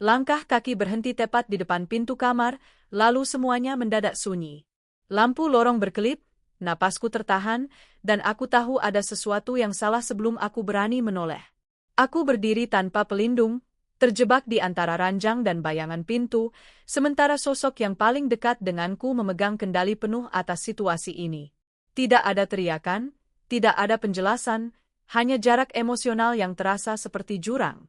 Langkah kaki berhenti tepat di depan pintu kamar, lalu semuanya mendadak sunyi. Lampu lorong berkelip, napasku tertahan, dan aku tahu ada sesuatu yang salah sebelum aku berani menoleh. Aku berdiri tanpa pelindung, terjebak di antara ranjang dan bayangan pintu, sementara sosok yang paling dekat denganku memegang kendali penuh atas situasi ini. Tidak ada teriakan, tidak ada penjelasan, hanya jarak emosional yang terasa seperti jurang.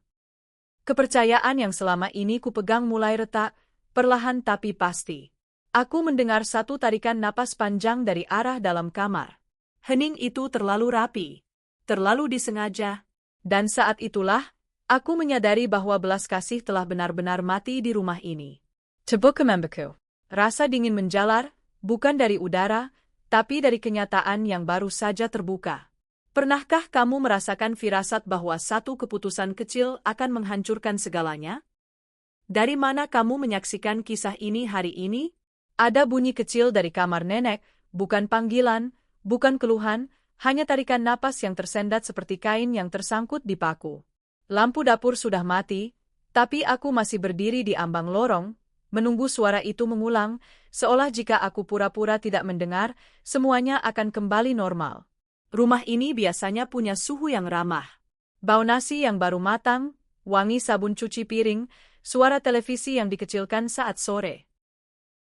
Kepercayaan yang selama ini kupegang mulai retak, perlahan tapi pasti. Aku mendengar satu tarikan napas panjang dari arah dalam kamar. Hening itu terlalu rapi, terlalu disengaja, dan saat itulah, aku menyadari bahwa belas kasih telah benar-benar mati di rumah ini. Tebuk kemambeku. Rasa dingin menjalar, bukan dari udara, tapi dari kenyataan yang baru saja terbuka. Pernahkah kamu merasakan firasat bahwa satu keputusan kecil akan menghancurkan segalanya? Dari mana kamu menyaksikan kisah ini hari ini? Ada bunyi kecil dari kamar nenek, bukan panggilan, bukan keluhan, hanya tarikan napas yang tersendat seperti kain yang tersangkut di paku. Lampu dapur sudah mati, tapi aku masih berdiri di ambang lorong, menunggu suara itu mengulang, seolah jika aku pura-pura tidak mendengar, semuanya akan kembali normal. Rumah ini biasanya punya suhu yang ramah. Bau nasi yang baru matang, wangi sabun cuci piring, suara televisi yang dikecilkan saat sore.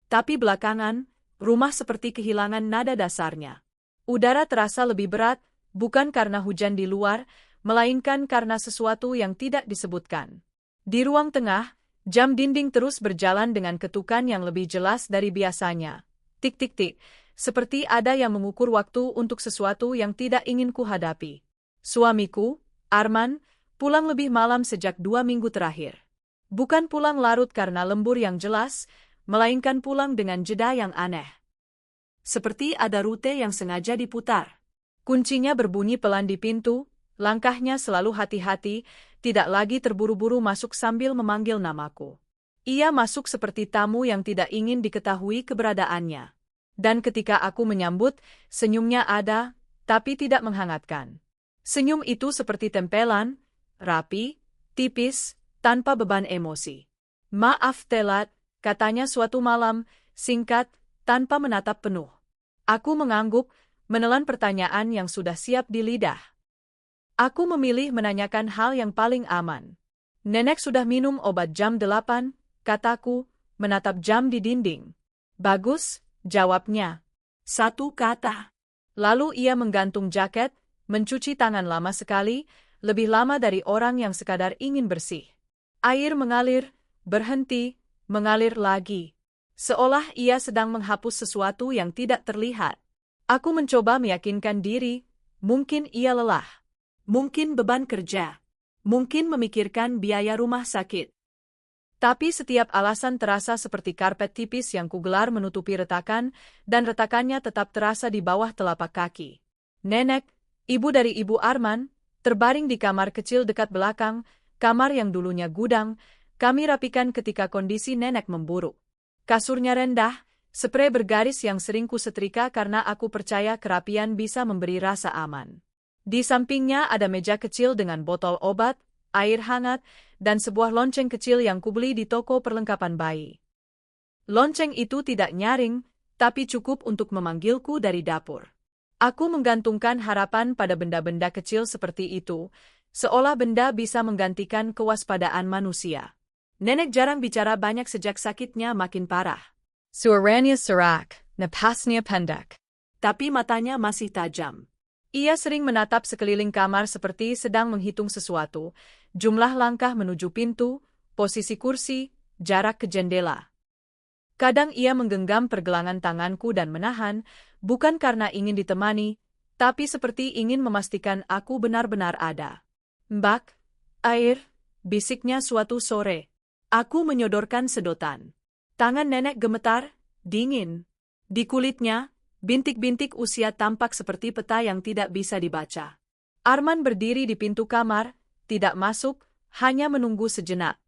Tapi belakangan, rumah seperti kehilangan nada dasarnya. Udara terasa lebih berat, bukan karena hujan di luar, melainkan karena sesuatu yang tidak disebutkan. Di ruang tengah, jam dinding terus berjalan dengan ketukan yang lebih jelas dari biasanya. Tik-tik-tik. Seperti ada yang mengukur waktu untuk sesuatu yang tidak ingin kuhadapi. Suamiku, Arman, pulang lebih malam sejak 2 minggu terakhir. Bukan pulang larut karena lembur yang jelas, melainkan pulang dengan jeda yang aneh. Seperti ada rute yang sengaja diputar. Kuncinya berbunyi pelan di pintu, langkahnya selalu hati-hati, tidak lagi terburu-buru masuk sambil memanggil namaku. Ia masuk seperti tamu yang tidak ingin diketahui keberadaannya. Dan ketika aku menyambut, senyumnya ada, tapi tidak menghangatkan. Senyum itu seperti tempelan, rapi, tipis, tanpa beban emosi. Maaf telat, katanya suatu malam, singkat, tanpa menatap penuh. Aku mengangguk, menelan pertanyaan yang sudah siap di lidah. Aku memilih menanyakan hal yang paling aman. Nenek sudah minum obat jam 8, kataku, menatap jam di dinding. Bagus, jawabnya. Satu kata. Lalu ia menggantung jaket, mencuci tangan lama sekali, lebih lama dari orang yang sekadar ingin bersih. Air mengalir, berhenti, mengalir lagi. Seolah ia sedang menghapus sesuatu yang tidak terlihat. Aku mencoba meyakinkan diri, mungkin ia lelah. Mungkin beban kerja. Mungkin memikirkan biaya rumah sakit. Tapi setiap alasan terasa seperti karpet tipis yang kugelar menutupi retakan, dan retakannya tetap terasa di bawah telapak kaki. Nenek, ibu dari Ibu Arman, terbaring di kamar kecil dekat belakang, kamar yang dulunya gudang, kami rapikan ketika kondisi nenek memburuk. Kasurnya rendah, sprei bergaris yang sering kusetrika karena aku percaya kerapian bisa memberi rasa aman. Di sampingnya ada meja kecil dengan botol obat, air hangat, dan sebuah lonceng kecil yang kubeli di toko perlengkapan bayi. Lonceng itu tidak nyaring, tapi cukup untuk memanggilku dari dapur. Aku menggantungkan harapan pada benda-benda kecil seperti itu, seolah benda bisa menggantikan kewaspadaan manusia. Nenek jarang bicara banyak sejak sakitnya makin parah. Suaranya serak, napasnya pendek. Tapi matanya masih tajam. Ia sering menatap sekeliling kamar seperti sedang menghitung sesuatu, jumlah langkah menuju pintu, posisi kursi, jarak ke jendela. Kadang ia menggenggam pergelangan tanganku dan menahan, bukan karena ingin ditemani, tapi seperti ingin memastikan aku benar-benar ada. Mbak, air, bisiknya suatu sore. Aku menyodorkan sedotan. Tangan nenek gemetar, dingin. Di kulitnya, bintik-bintik usia tampak seperti peta yang tidak bisa dibaca. Arman berdiri di pintu kamar, tidak masuk, hanya menunggu sejenak.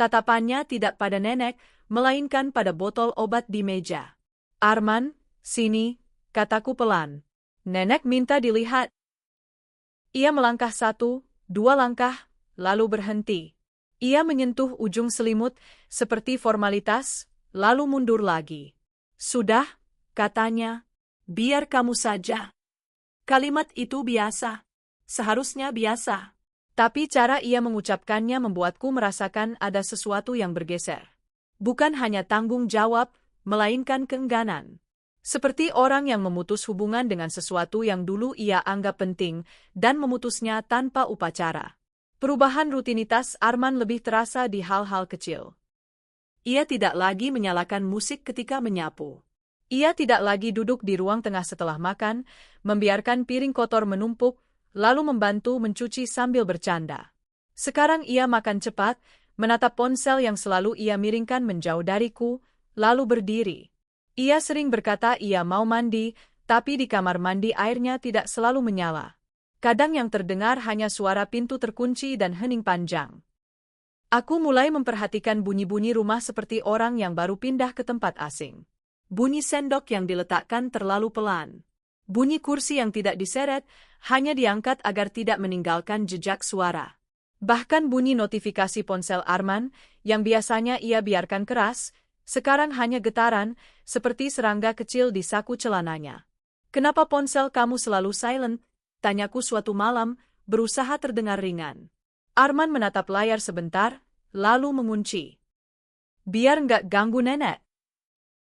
Tatapannya tidak pada nenek, melainkan pada botol obat di meja. Arman, sini, kataku pelan. Nenek minta dilihat. Ia melangkah 1, 2 langkah, lalu berhenti. Ia menyentuh ujung selimut seperti formalitas, lalu mundur lagi. Sudah, katanya. Biar kamu saja. Kalimat itu biasa. Seharusnya biasa. Tapi cara ia mengucapkannya membuatku merasakan ada sesuatu yang bergeser. Bukan hanya tanggung jawab, melainkan keengganan. Seperti orang yang memutus hubungan dengan sesuatu yang dulu ia anggap penting dan memutusnya tanpa upacara. Perubahan rutinitas Arman lebih terasa di hal-hal kecil. Ia tidak lagi menyalakan musik ketika menyapu. Ia tidak lagi duduk di ruang tengah setelah makan, membiarkan piring kotor menumpuk, lalu membantu mencuci sambil bercanda. Sekarang ia makan cepat, menatap ponsel yang selalu ia miringkan menjauh dariku, lalu berdiri. Ia sering berkata ia mau mandi, tapi di kamar mandi airnya tidak selalu menyala. Kadang yang terdengar hanya suara pintu terkunci dan hening panjang. Aku mulai memperhatikan bunyi-bunyi rumah seperti orang yang baru pindah ke tempat asing. Bunyi sendok yang diletakkan terlalu pelan. Bunyi kursi yang tidak diseret, hanya diangkat agar tidak meninggalkan jejak suara. Bahkan bunyi notifikasi ponsel Arman, yang biasanya ia biarkan keras, sekarang hanya getaran, seperti serangga kecil di saku celananya. "Kenapa ponsel kamu selalu silent?" tanyaku suatu malam, berusaha terdengar ringan. Arman menatap layar sebentar, lalu mengunci. "Biar nggak ganggu nenek."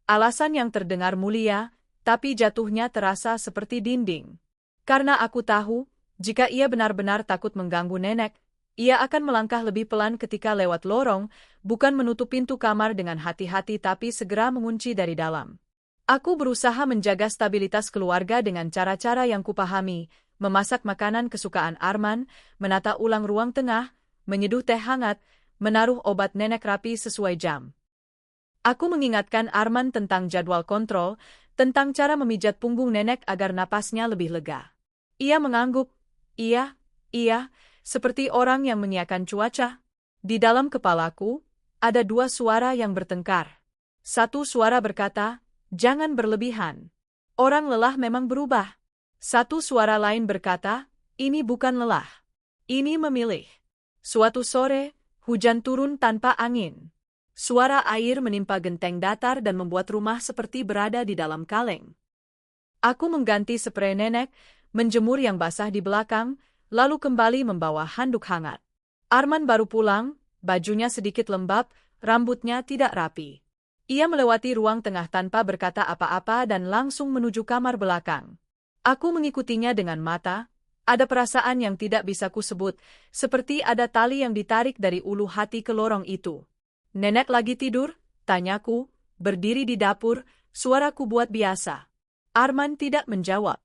Alasan yang terdengar mulia, tapi jatuhnya terasa seperti dinding. Karena aku tahu, jika ia benar-benar takut mengganggu nenek, ia akan melangkah lebih pelan ketika lewat lorong, bukan menutup pintu kamar dengan hati-hati tapi segera mengunci dari dalam. Aku berusaha menjaga stabilitas keluarga dengan cara-cara yang kupahami, memasak makanan kesukaan Arman, menata ulang ruang tengah, menyeduh teh hangat, menaruh obat nenek rapi sesuai jam. Aku mengingatkan Arman tentang jadwal kontrol, tentang cara memijat punggung nenek agar napasnya lebih lega. Ia mengangguk, iya, seperti orang yang mengiyakan cuaca. Di dalam kepalaku, ada dua suara yang bertengkar. Satu suara berkata, jangan berlebihan. Orang lelah memang berubah. Satu suara lain berkata, ini bukan lelah. Ini memilih. Suatu sore, hujan turun tanpa angin. Suara air menimpa genteng datar dan membuat rumah seperti berada di dalam kaleng. Aku mengganti sprei nenek, menjemur yang basah di belakang, lalu kembali membawa handuk hangat. Arman baru pulang, bajunya sedikit lembab, rambutnya tidak rapi. Ia melewati ruang tengah tanpa berkata apa-apa dan langsung menuju kamar belakang. Aku mengikutinya dengan mata, ada perasaan yang tidak bisa kusebut, seperti ada tali yang ditarik dari ulu hati ke lorong itu. Nenek lagi tidur? Tanyaku, berdiri di dapur, suaraku buat biasa. Arman tidak menjawab.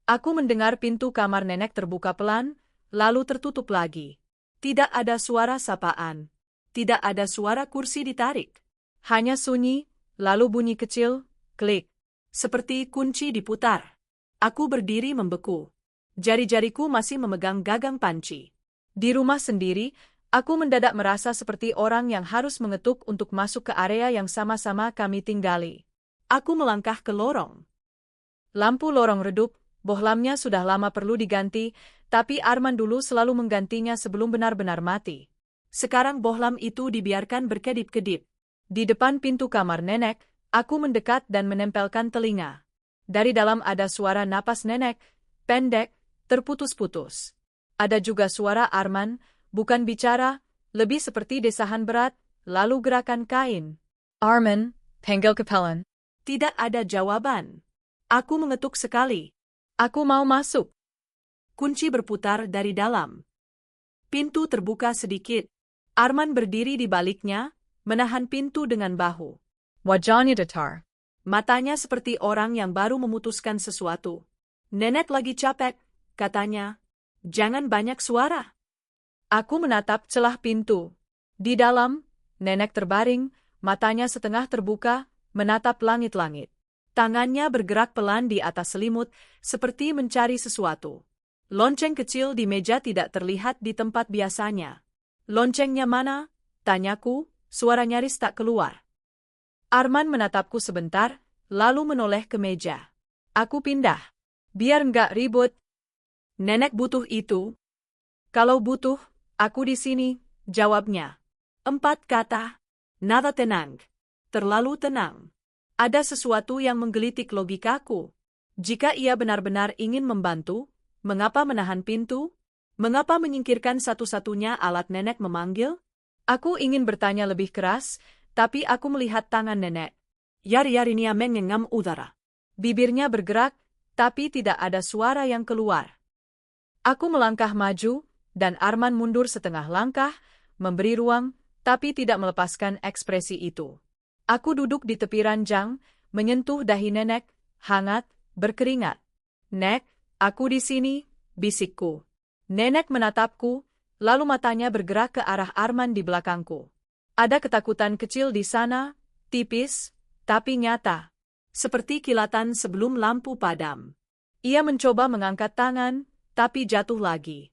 Aku mendengar pintu kamar nenek terbuka pelan, lalu tertutup lagi. Tidak ada suara sapaan. Tidak ada suara kursi ditarik. Hanya sunyi, lalu bunyi kecil, klik. Seperti kunci diputar. Aku berdiri membeku. Jari-jariku masih memegang gagang panci. Di rumah sendiri, aku mendadak merasa seperti orang yang harus mengetuk untuk masuk ke area yang sama-sama kami tinggali. Aku melangkah ke lorong. Lampu lorong redup, bohlamnya sudah lama perlu diganti, tapi Arman dulu selalu menggantinya sebelum benar-benar mati. Sekarang bohlam itu dibiarkan berkedip-kedip. Di depan pintu kamar nenek, aku mendekat dan menempelkan telinga. Dari dalam ada suara napas nenek, pendek, terputus-putus. Ada juga suara Arman, bukan bicara, lebih seperti desahan berat, lalu gerakan kain. Arman, panggil Kapelan. Tidak ada jawaban. Aku mengetuk sekali. Aku mau masuk. Kunci berputar dari dalam. Pintu terbuka sedikit. Arman berdiri di baliknya, menahan pintu dengan bahu. Wajahnya datar. Matanya seperti orang yang baru memutuskan sesuatu. Nenek lagi capek, katanya. Jangan banyak suara. Aku menatap celah pintu. Di dalam, nenek terbaring, matanya setengah terbuka, menatap langit-langit. Tangannya bergerak pelan di atas selimut, seperti mencari sesuatu. Lonceng kecil di meja tidak terlihat di tempat biasanya. Loncengnya mana? Tanyaku, suara nyaris tak keluar. Arman menatapku sebentar, lalu menoleh ke meja. Aku pindah. Biar nggak ribut. Nenek butuh itu. Kalau butuh, aku di sini, Jawabnya. 4 kata. Nada tenang. Terlalu tenang. Ada sesuatu yang menggelitik logikaku. Jika ia benar-benar ingin membantu, mengapa menahan pintu? Mengapa menyingkirkan satu-satunya alat nenek memanggil? Aku ingin bertanya lebih keras, tapi aku melihat tangan nenek. Yari-yarinya menggenggam udara. Bibirnya bergerak, tapi tidak ada suara yang keluar. Aku melangkah maju, dan Arman mundur setengah langkah, memberi ruang, tapi tidak melepaskan ekspresi itu. Aku duduk di tepi ranjang, menyentuh dahi nenek, hangat, berkeringat. Nek, aku di sini, bisikku. Nenek menatapku, lalu matanya bergerak ke arah Arman di belakangku. Ada ketakutan kecil di sana, tipis, tapi nyata. Seperti kilatan sebelum lampu padam. Ia mencoba mengangkat tangan, tapi jatuh lagi.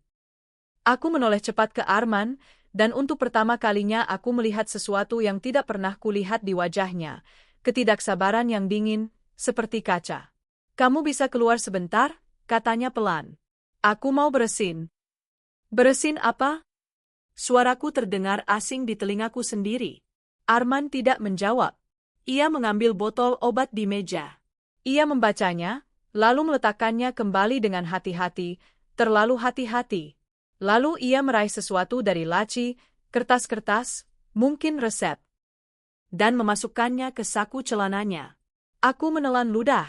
Aku menoleh cepat ke Arman, dan untuk pertama kalinya aku melihat sesuatu yang tidak pernah kulihat di wajahnya, ketidaksabaran yang dingin, seperti kaca. Kamu bisa keluar sebentar? Katanya pelan. Aku mau beresin. Beresin apa? Suaraku terdengar asing di telingaku sendiri. Arman tidak menjawab. Ia mengambil botol obat di meja. Ia membacanya, lalu meletakkannya kembali dengan hati-hati, terlalu hati-hati. Lalu ia meraih sesuatu dari laci, kertas-kertas, mungkin resep, dan memasukkannya ke saku celananya. Aku menelan ludah.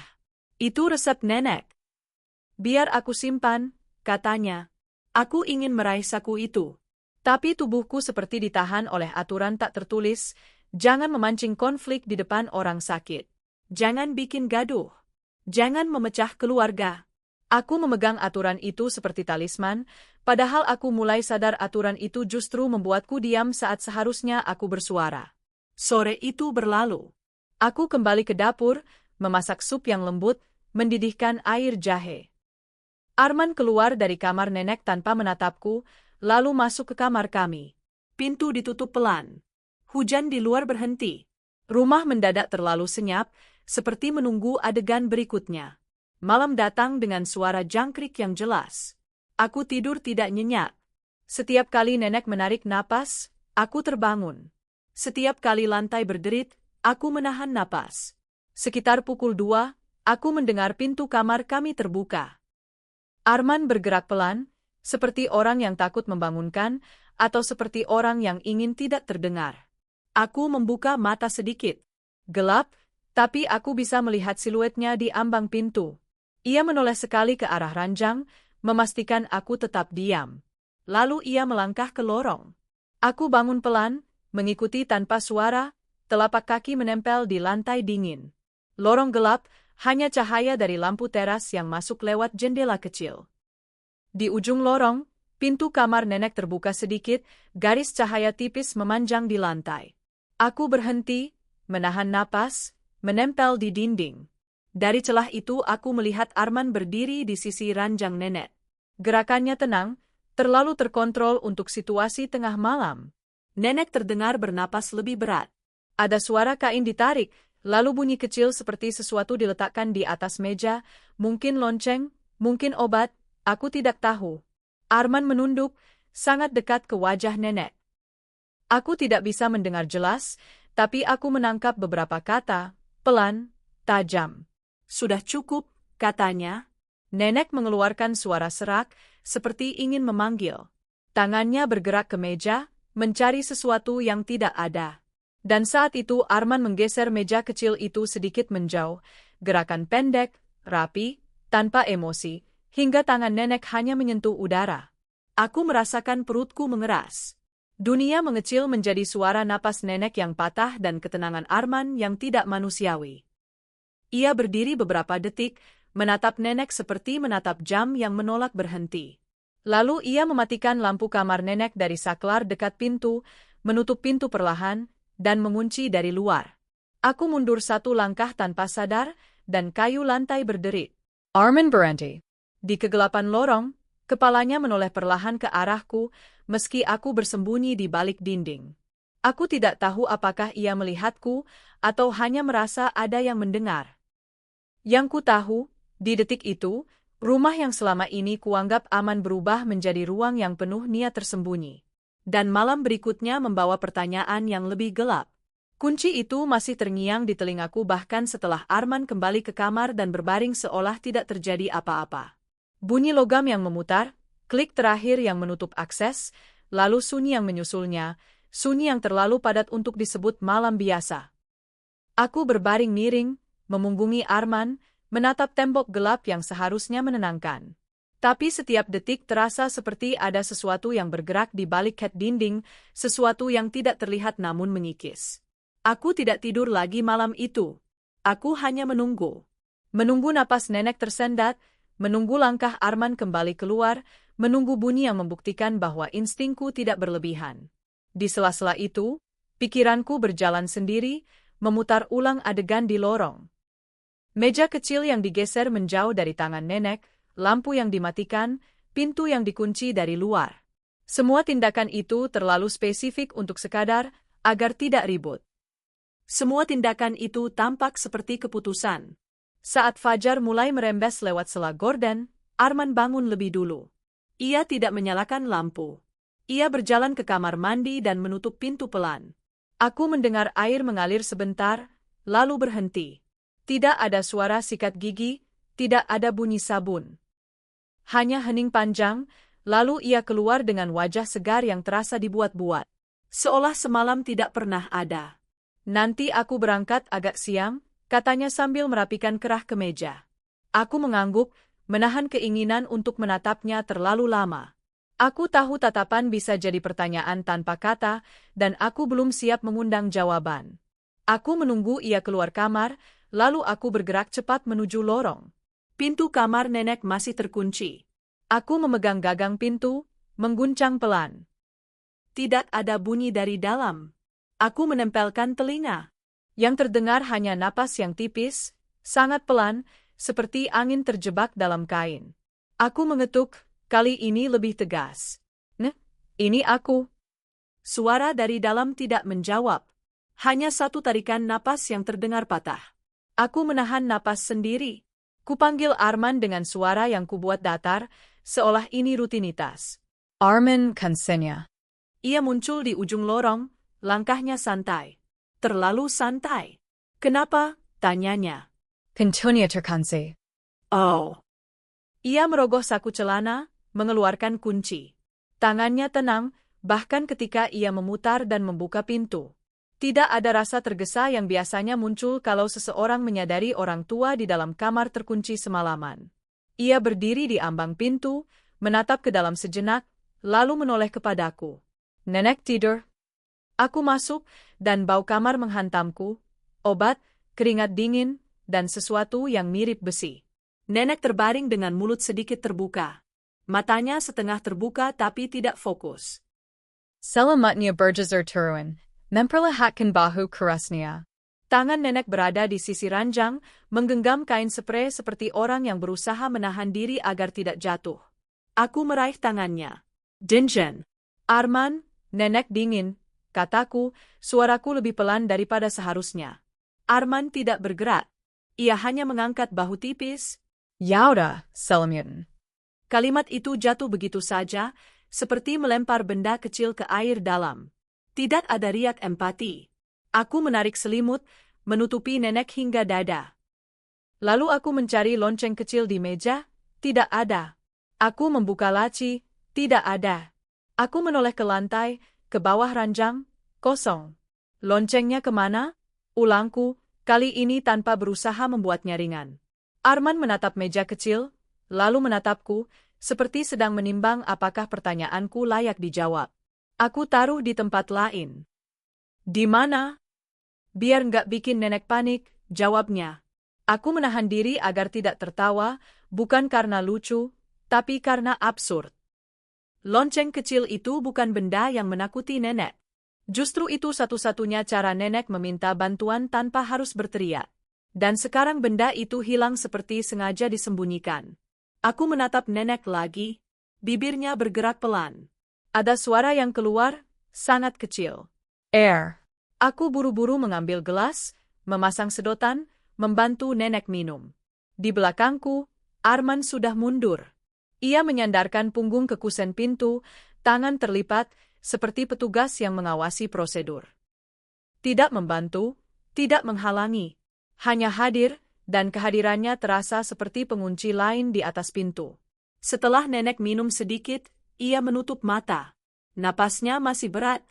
Itu resep nenek. Biar aku simpan, katanya. Aku ingin meraih saku itu. Tapi tubuhku seperti ditahan oleh aturan tak tertulis, jangan memancing konflik di depan orang sakit. Jangan bikin gaduh. Jangan memecah keluarga. Aku memegang aturan itu seperti talisman, padahal aku mulai sadar aturan itu justru membuatku diam saat seharusnya aku bersuara. Sore itu berlalu. Aku kembali ke dapur, memasak sup yang lembut, mendidihkan air jahe. Arman keluar dari kamar nenek tanpa menatapku, lalu masuk ke kamar kami. Pintu ditutup pelan. Hujan di luar berhenti. Rumah mendadak terlalu senyap, seperti menunggu adegan berikutnya. Malam datang dengan suara jangkrik yang jelas. Aku tidur tidak nyenyak. Setiap kali nenek menarik napas, aku terbangun. Setiap kali lantai berderit, aku menahan napas. Sekitar pukul 2, aku mendengar pintu kamar kami terbuka. Arman bergerak pelan, seperti orang yang takut membangunkan, atau seperti orang yang ingin tidak terdengar. Aku membuka mata sedikit. Gelap, tapi aku bisa melihat siluetnya di ambang pintu. Ia menoleh sekali ke arah ranjang, memastikan aku tetap diam. Lalu ia melangkah ke lorong. Aku bangun pelan, mengikuti tanpa suara, telapak kaki menempel di lantai dingin. Lorong gelap, hanya cahaya dari lampu teras yang masuk lewat jendela kecil. Di ujung lorong, pintu kamar nenek terbuka sedikit, garis cahaya tipis memanjang di lantai. Aku berhenti, menahan napas, menempel di dinding. Dari celah itu aku melihat Arman berdiri di sisi ranjang nenek. Gerakannya tenang, terlalu terkontrol untuk situasi tengah malam. Nenek terdengar bernapas lebih berat. Ada suara kain ditarik, lalu bunyi kecil seperti sesuatu diletakkan di atas meja, mungkin lonceng, mungkin obat, aku tidak tahu. Arman menunduk, sangat dekat ke wajah nenek. Aku tidak bisa mendengar jelas, tapi aku menangkap beberapa kata, pelan, tajam. Sudah cukup, katanya. Nenek mengeluarkan suara serak, seperti ingin memanggil. Tangannya bergerak ke meja, mencari sesuatu yang tidak ada. Dan saat itu Arman menggeser meja kecil itu sedikit menjauh, gerakan pendek, rapi, tanpa emosi, hingga tangan nenek hanya menyentuh udara. Aku merasakan perutku mengeras. Dunia mengecil menjadi suara napas nenek yang patah dan ketenangan Arman yang tidak manusiawi. Ia berdiri beberapa detik, menatap nenek seperti menatap jam yang menolak berhenti. Lalu ia mematikan lampu kamar nenek dari saklar dekat pintu, menutup pintu perlahan, dan mengunci dari luar. Aku mundur satu langkah tanpa sadar, dan kayu lantai berderit. Arman berhenti. Di kegelapan lorong, kepalanya menoleh perlahan ke arahku, meski aku bersembunyi di balik dinding. Aku tidak tahu apakah ia melihatku, atau hanya merasa ada yang mendengar. Yang ku tahu, di detik itu, rumah yang selama ini kuanggap aman berubah menjadi ruang yang penuh niat tersembunyi. Dan malam berikutnya membawa pertanyaan yang lebih gelap. Kunci itu masih terngiang di telingaku bahkan setelah Arman kembali ke kamar dan berbaring seolah tidak terjadi apa-apa. Bunyi logam yang memutar, klik terakhir yang menutup akses, lalu sunyi yang menyusulnya, sunyi yang terlalu padat untuk disebut malam biasa. Aku berbaring miring, memunggungi Arman, menatap tembok gelap yang seharusnya menenangkan. Tapi setiap detik terasa seperti ada sesuatu yang bergerak di balik cat dinding, sesuatu yang tidak terlihat namun mengikis. Aku tidak tidur lagi malam itu. Aku hanya menunggu. Menunggu napas nenek tersendat, menunggu langkah Arman kembali keluar, menunggu bunyi yang membuktikan bahwa instingku tidak berlebihan. Di sela-sela itu, pikiranku berjalan sendiri, memutar ulang adegan di lorong. Meja kecil yang digeser menjauh dari tangan nenek, lampu yang dimatikan, pintu yang dikunci dari luar. Semua tindakan itu terlalu spesifik untuk sekadar agar tidak ribut. Semua tindakan itu tampak seperti keputusan. Saat fajar mulai merembes lewat sela gorden, Arman bangun lebih dulu. Ia tidak menyalakan lampu. Ia berjalan ke kamar mandi dan menutup pintu pelan. Aku mendengar air mengalir sebentar, lalu berhenti. Tidak ada suara sikat gigi, tidak ada bunyi sabun. Hanya hening panjang, lalu ia keluar dengan wajah segar yang terasa dibuat-buat. Seolah semalam tidak pernah ada. Nanti aku berangkat agak siang, katanya sambil merapikan kerah kemeja. Aku mengangguk, menahan keinginan untuk menatapnya terlalu lama. Aku tahu tatapan bisa jadi pertanyaan tanpa kata, dan aku belum siap mengundang jawaban. Aku menunggu ia keluar kamar, lalu aku bergerak cepat menuju lorong. Pintu kamar nenek masih terkunci. Aku memegang gagang pintu, mengguncang pelan. Tidak ada bunyi dari dalam. Aku menempelkan telinga. Yang terdengar hanya napas yang tipis, sangat pelan, seperti angin terjebak dalam kain. Aku mengetuk, kali ini lebih tegas. Ini aku. Suara dari dalam tidak menjawab. Hanya satu tarikan napas yang terdengar patah. Aku menahan napas sendiri. Kupanggil Arman dengan suara yang kubuat datar, seolah ini rutinitas. Arman Kansenya. Ia muncul di ujung lorong, langkahnya santai. Terlalu santai. Kenapa? Tanyanya. Pintunya terkunci. Oh. Ia merogoh saku celana, mengeluarkan kunci. Tangannya tenang, bahkan ketika ia memutar dan membuka pintu. Tidak ada rasa tergesa yang biasanya muncul kalau seseorang menyadari orang tua di dalam kamar terkunci semalaman. Ia berdiri di ambang pintu, menatap ke dalam sejenak, lalu menoleh kepadaku. Nenek tidur. Aku masuk, dan bau kamar menghantamku, obat, keringat dingin, dan sesuatu yang mirip besi. Nenek terbaring dengan mulut sedikit terbuka. Matanya setengah terbuka tapi tidak fokus. Selamatnya berjejer turun, memperlihatkan bahu kerasnya. Tangan nenek berada di sisi ranjang, menggenggam kain sprei seperti orang yang berusaha menahan diri agar tidak jatuh. Aku meraih tangannya. Dinjen. Arman, nenek dingin. Kataku, suaraku lebih pelan daripada seharusnya. Arman tidak bergerak. Ia hanya mengangkat bahu tipis. Yaudah, Selamyun. Kalimat itu jatuh begitu saja, seperti melempar benda kecil ke air dalam. Tidak ada riak empati. Aku menarik selimut, menutupi nenek hingga dada. Lalu aku mencari lonceng kecil di meja, tidak ada. Aku membuka laci, tidak ada. Aku menoleh ke lantai, ke bawah ranjang, kosong. Loncengnya kemana? Ulangku, kali ini tanpa berusaha membuatnya ringan. Arman menatap meja kecil, lalu menatapku, seperti sedang menimbang apakah pertanyaanku layak dijawab. Aku taruh di tempat lain. Di mana? Biar nggak bikin nenek panik, jawabnya. Aku menahan diri agar tidak tertawa, bukan karena lucu, tapi karena absurd. Lonceng kecil itu bukan benda yang menakuti nenek. Justru itu satu-satunya cara nenek meminta bantuan tanpa harus berteriak. Dan sekarang benda itu hilang seperti sengaja disembunyikan. Aku menatap nenek lagi, bibirnya bergerak pelan. Ada suara yang keluar, sangat kecil. Air. Aku buru-buru mengambil gelas, memasang sedotan, membantu nenek minum. Di belakangku, Arman sudah mundur. Ia menyandarkan punggung ke kusen pintu, tangan terlipat, seperti petugas yang mengawasi prosedur. Tidak membantu, tidak menghalangi, hanya hadir, dan kehadirannya terasa seperti pengunci lain di atas pintu. Setelah nenek minum sedikit, ia menutup mata. Napasnya masih berat.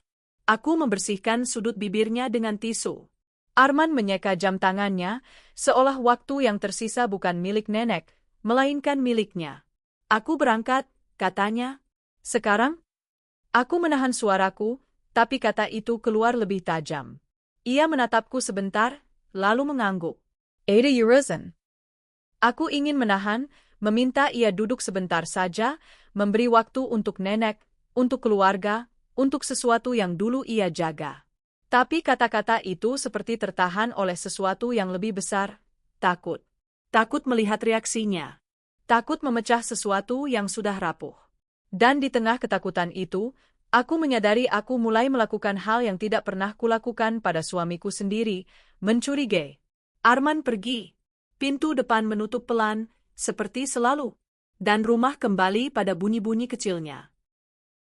Aku membersihkan sudut bibirnya dengan tisu. Arman menyeka jam tangannya, seolah waktu yang tersisa bukan milik nenek, melainkan miliknya. Aku berangkat, katanya. Sekarang? Aku menahan suaraku, tapi kata itu keluar lebih tajam. Ia menatapku sebentar, lalu mengangguk. Ada Urizen. Aku ingin menahan, meminta ia duduk sebentar saja, memberi waktu untuk nenek, untuk keluarga, untuk sesuatu yang dulu ia jaga. Tapi kata-kata itu seperti tertahan oleh sesuatu yang lebih besar, takut. Takut melihat reaksinya. Takut memecah sesuatu yang sudah rapuh. Dan di tengah ketakutan itu, aku menyadari aku mulai melakukan hal yang tidak pernah kulakukan pada suamiku sendiri, mencurigai. Arman pergi. Pintu depan menutup pelan, seperti selalu. Dan rumah kembali pada bunyi-bunyi kecilnya.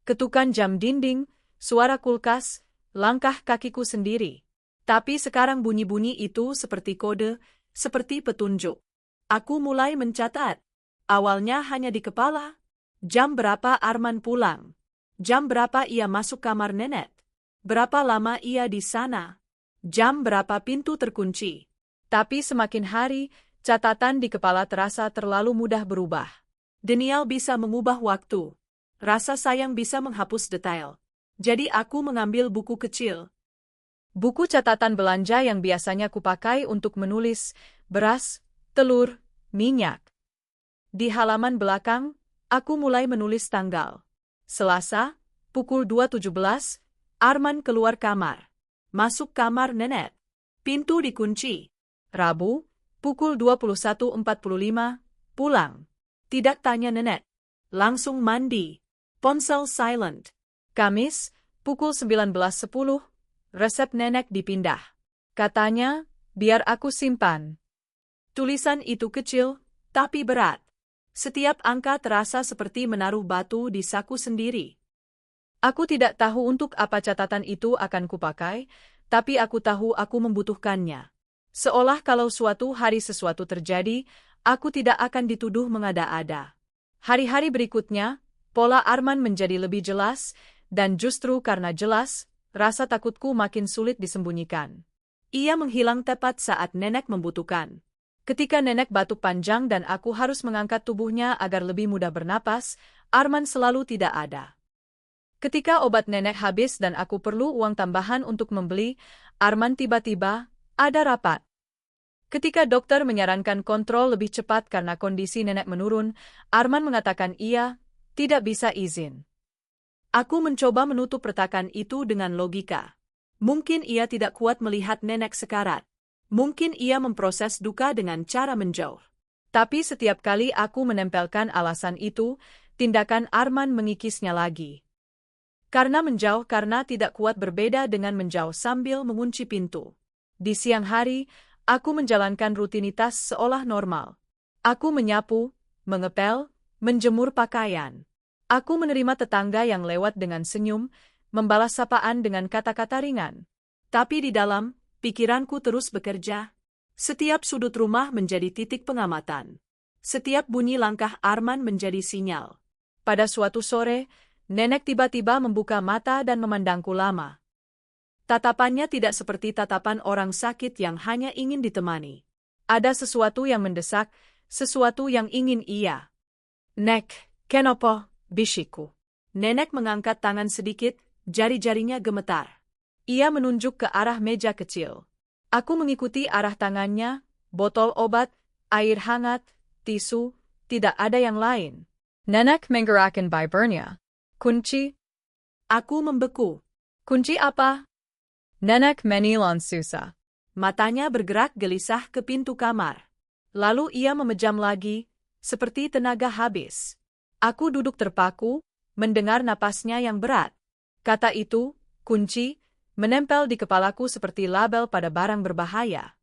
Ketukan jam dinding, suara kulkas, langkah kakiku sendiri. Tapi sekarang bunyi-bunyi itu seperti kode, seperti petunjuk. Aku mulai mencatat. Awalnya hanya di kepala. Jam berapa Arman pulang? Jam berapa ia masuk kamar nenek? Berapa lama ia di sana? Jam berapa pintu terkunci? Tapi semakin hari, catatan di kepala terasa terlalu mudah berubah. Denial bisa mengubah waktu. Rasa sayang bisa menghapus detail. Jadi aku mengambil buku kecil. Buku catatan belanja yang biasanya kupakai untuk menulis beras, telur, minyak. Di halaman belakang, aku mulai menulis tanggal. Selasa, pukul 2.17, Arman keluar kamar. Masuk kamar nenek. Pintu dikunci. Rabu, pukul 21.45, pulang. Tidak tanya nenek. Langsung mandi. Ponsel silent. Kamis, pukul 19.10, resep nenek dipindah. Katanya, biar aku simpan. Tulisan itu kecil, tapi berat. Setiap angka terasa seperti menaruh batu di saku sendiri. Aku tidak tahu untuk apa catatan itu akan kupakai, tapi aku tahu aku membutuhkannya. Seolah kalau suatu hari sesuatu terjadi, aku tidak akan dituduh mengada-ada. Hari-hari berikutnya, pola Arman menjadi lebih jelas, dan justru karena jelas, rasa takutku makin sulit disembunyikan. Ia menghilang tepat saat nenek membutuhkan. Ketika nenek batuk panjang dan aku harus mengangkat tubuhnya agar lebih mudah bernapas, Arman selalu tidak ada. Ketika obat nenek habis dan aku perlu uang tambahan untuk membeli, Arman tiba-tiba ada rapat. Ketika dokter menyarankan kontrol lebih cepat karena kondisi nenek menurun, Arman mengatakan ia tidak bisa izin. Aku mencoba menutup retakan itu dengan logika. Mungkin ia tidak kuat melihat nenek sekarat. Mungkin ia memproses duka dengan cara menjauh. Tapi setiap kali aku menempelkan alasan itu, tindakan Arman mengikisnya lagi. Karena menjauh karena tidak kuat berbeda dengan menjauh sambil mengunci pintu. Di siang hari, aku menjalankan rutinitas seolah normal. Aku menyapu, mengepel, menjemur pakaian. Aku menerima tetangga yang lewat dengan senyum, membalas sapaan dengan kata-kata ringan. Tapi di dalam, pikiranku terus bekerja. Setiap sudut rumah menjadi titik pengamatan. Setiap bunyi langkah Arman menjadi sinyal. Pada suatu sore, nenek tiba-tiba membuka mata dan memandangku lama. Tatapannya tidak seperti tatapan orang sakit yang hanya ingin ditemani. Ada sesuatu yang mendesak, sesuatu yang ingin ia. Nek, kenapa? Bisikku. Nenek mengangkat tangan sedikit, jari-jarinya gemetar. Ia menunjuk ke arah meja kecil. Aku mengikuti arah tangannya, botol obat, air hangat, tisu, tidak ada yang lain. Nenek menggerakkan bibernya. Kunci? Aku membeku. Kunci apa? Nenek menilon susah. Matanya bergerak gelisah ke pintu kamar. Lalu ia memejam lagi, seperti tenaga habis. Aku duduk terpaku, mendengar napasnya yang berat. Kata itu, kunci, menempel di kepalaku seperti label pada barang berbahaya.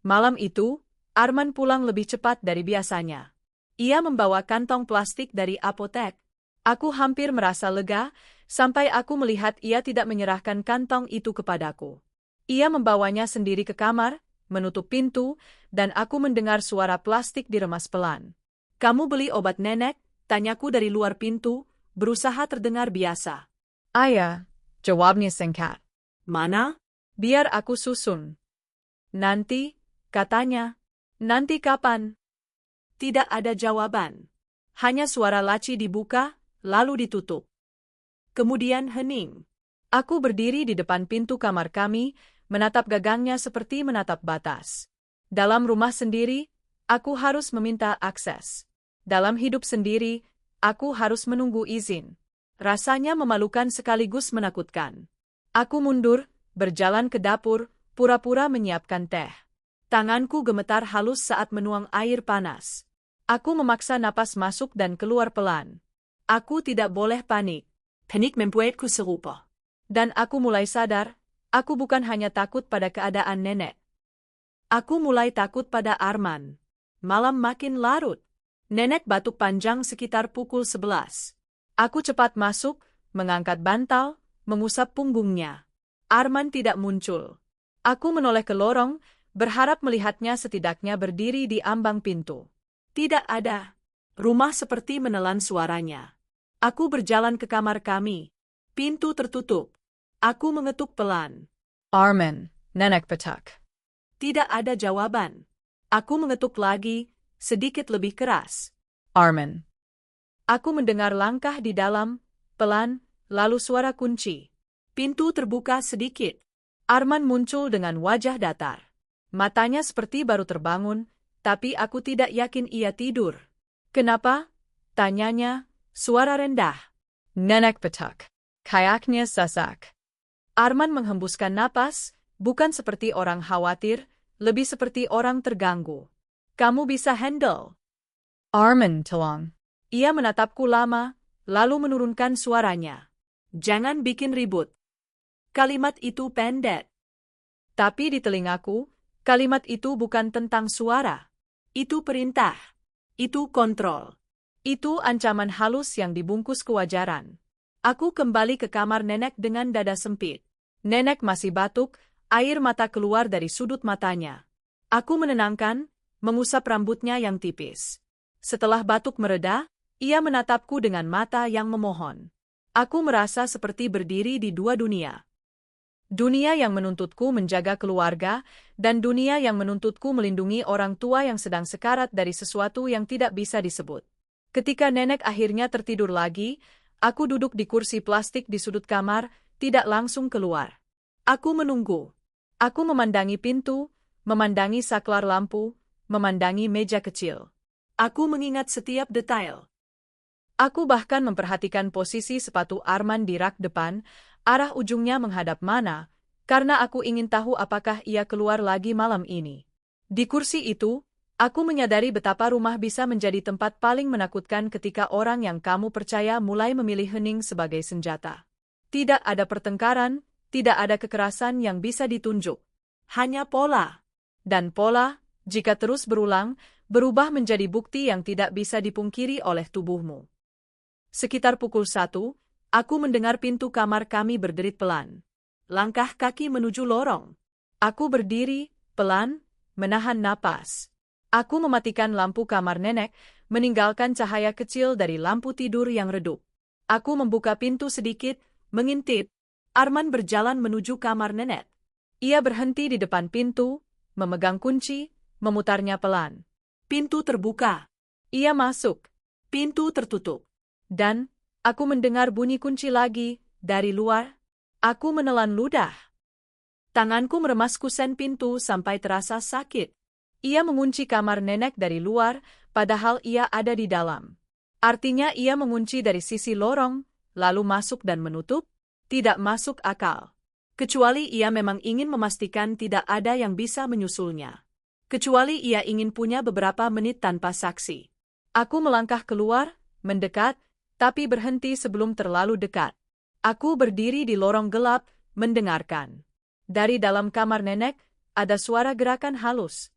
Malam itu, Arman pulang lebih cepat dari biasanya. Ia membawa kantong plastik dari apotek. Aku hampir merasa lega, sampai aku melihat ia tidak menyerahkan kantong itu kepadaku. Ia membawanya sendiri ke kamar, menutup pintu, dan aku mendengar suara plastik diremas pelan. "Kamu beli obat nenek?" tanyaku dari luar pintu, berusaha terdengar biasa. "Ayah," jawabnya singkat. "Mana?" "Biar aku susun." "Nanti," katanya. "Nanti kapan?" Tidak ada jawaban. Hanya suara laci dibuka, lalu ditutup. Kemudian hening. Aku berdiri di depan pintu kamar kami, menatap gagangnya seperti menatap batas. Dalam rumah sendiri, aku harus meminta akses. Dalam hidup sendiri, aku harus menunggu izin. Rasanya memalukan sekaligus menakutkan. Aku mundur, berjalan ke dapur, pura-pura menyiapkan teh. Tanganku gemetar halus saat menuang air panas. Aku memaksa napas masuk dan keluar pelan. Aku tidak boleh panik. Panik membuatku serupa. Dan aku mulai sadar, aku bukan hanya takut pada keadaan nenek. Aku mulai takut pada Arman. Malam makin larut. Nenek batuk panjang sekitar pukul 11. Aku cepat masuk, mengangkat bantal, mengusap punggungnya. Arman tidak muncul. Aku menoleh ke lorong, berharap melihatnya setidaknya berdiri di ambang pintu. Tidak ada. Rumah seperti menelan suaranya. Aku berjalan ke kamar kami. Pintu tertutup. Aku mengetuk pelan. "Arman," nenek petak. Tidak ada jawaban. Aku mengetuk lagi, sedikit lebih keras. "Arman." Aku mendengar langkah di dalam, pelan, lalu suara kunci. Pintu terbuka sedikit. Arman muncul dengan wajah datar. Matanya seperti baru terbangun, tapi aku tidak yakin ia tidur. "Kenapa?" tanyanya, suara rendah. Nenek petak. Kayaknya sesak. Arman menghembuskan napas, bukan seperti orang khawatir, lebih seperti orang terganggu. "Kamu bisa handle?" "Arman, tolong." Ia menatapku lama, lalu menurunkan suaranya. "Jangan bikin ribut." Kalimat itu pendek. Tapi di telingaku, kalimat itu bukan tentang suara. Itu perintah. Itu kontrol. Itu ancaman halus yang dibungkus kewajaran. Aku kembali ke kamar nenek dengan dada sempit. Nenek masih batuk, air mata keluar dari sudut matanya. Aku menenangkan, mengusap rambutnya yang tipis. Setelah batuk mereda, ia menatapku dengan mata yang memohon. Aku merasa seperti berdiri di dua dunia. Dunia yang menuntutku menjaga keluarga, dan dunia yang menuntutku melindungi orang tua yang sedang sekarat dari sesuatu yang tidak bisa disebut. Ketika nenek akhirnya tertidur lagi, aku duduk di kursi plastik di sudut kamar, tidak langsung keluar. Aku menunggu. Aku memandangi pintu, memandangi saklar lampu, memandangi meja kecil. Aku mengingat setiap detail. Aku bahkan memperhatikan posisi sepatu Arman di rak depan, arah ujungnya menghadap mana, karena aku ingin tahu apakah ia keluar lagi malam ini. Di kursi itu, aku menyadari betapa rumah bisa menjadi tempat paling menakutkan ketika orang yang kamu percaya mulai memilih hening sebagai senjata. Tidak ada pertengkaran, tidak ada kekerasan yang bisa ditunjuk. Hanya pola. Dan pola, jika terus berulang, berubah menjadi bukti yang tidak bisa dipungkiri oleh tubuhmu. Sekitar pukul 1, aku mendengar pintu kamar kami berderit pelan. Langkah kaki menuju lorong. Aku berdiri, pelan, menahan napas. Aku mematikan lampu kamar nenek, meninggalkan cahaya kecil dari lampu tidur yang redup. Aku membuka pintu sedikit, mengintip. Arman berjalan menuju kamar nenek. Ia berhenti di depan pintu, memegang kunci, memutarnya pelan. Pintu terbuka. Ia masuk. Pintu tertutup. Dan, aku mendengar bunyi kunci lagi, dari luar. Aku menelan ludah. Tanganku meremas kusen pintu sampai terasa sakit. Ia mengunci kamar nenek dari luar, padahal ia ada di dalam. Artinya ia mengunci dari sisi lorong, lalu masuk dan menutup? Tidak masuk akal. Kecuali ia memang ingin memastikan tidak ada yang bisa menyusulnya. Kecuali ia ingin punya beberapa menit tanpa saksi. Aku melangkah keluar, mendekat, tapi berhenti sebelum terlalu dekat. Aku berdiri di lorong gelap, mendengarkan. Dari dalam kamar nenek, ada suara gerakan halus.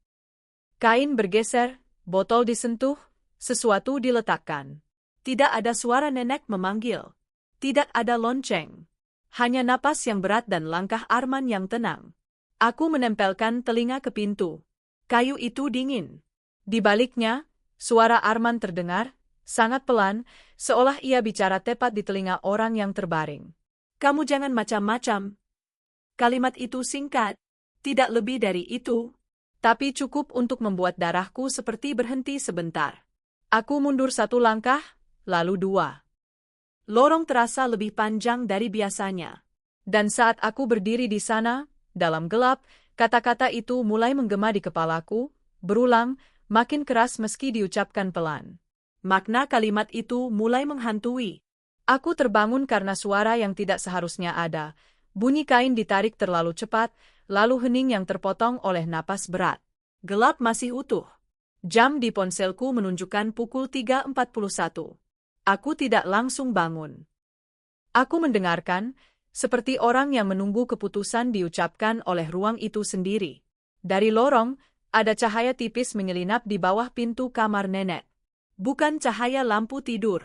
Kain bergeser, botol disentuh, sesuatu diletakkan. Tidak ada suara nenek memanggil. Tidak ada lonceng. Hanya napas yang berat dan langkah Arman yang tenang. Aku menempelkan telinga ke pintu. Kayu itu dingin. Di baliknya, suara Arman terdengar, sangat pelan, seolah ia bicara tepat di telinga orang yang terbaring. Kamu jangan macam-macam. Kalimat itu singkat, tidak lebih dari itu. Tapi cukup untuk membuat darahku seperti berhenti sebentar. Aku mundur 1 langkah, lalu 2. Lorong terasa lebih panjang dari biasanya. Dan saat aku berdiri di sana, dalam gelap, kata-kata itu mulai menggema di kepalaku, berulang, makin keras meski diucapkan pelan. Makna kalimat itu mulai menghantui. Aku terbangun karena suara yang tidak seharusnya ada. Bunyi kain ditarik terlalu cepat, lalu hening yang terpotong oleh napas berat. Gelap masih utuh. Jam di ponselku menunjukkan pukul 3.41. Aku tidak langsung bangun. Aku mendengarkan, seperti orang yang menunggu keputusan diucapkan oleh ruang itu sendiri. Dari lorong, ada cahaya tipis menyelinap di bawah pintu kamar nenek. Bukan cahaya lampu tidur.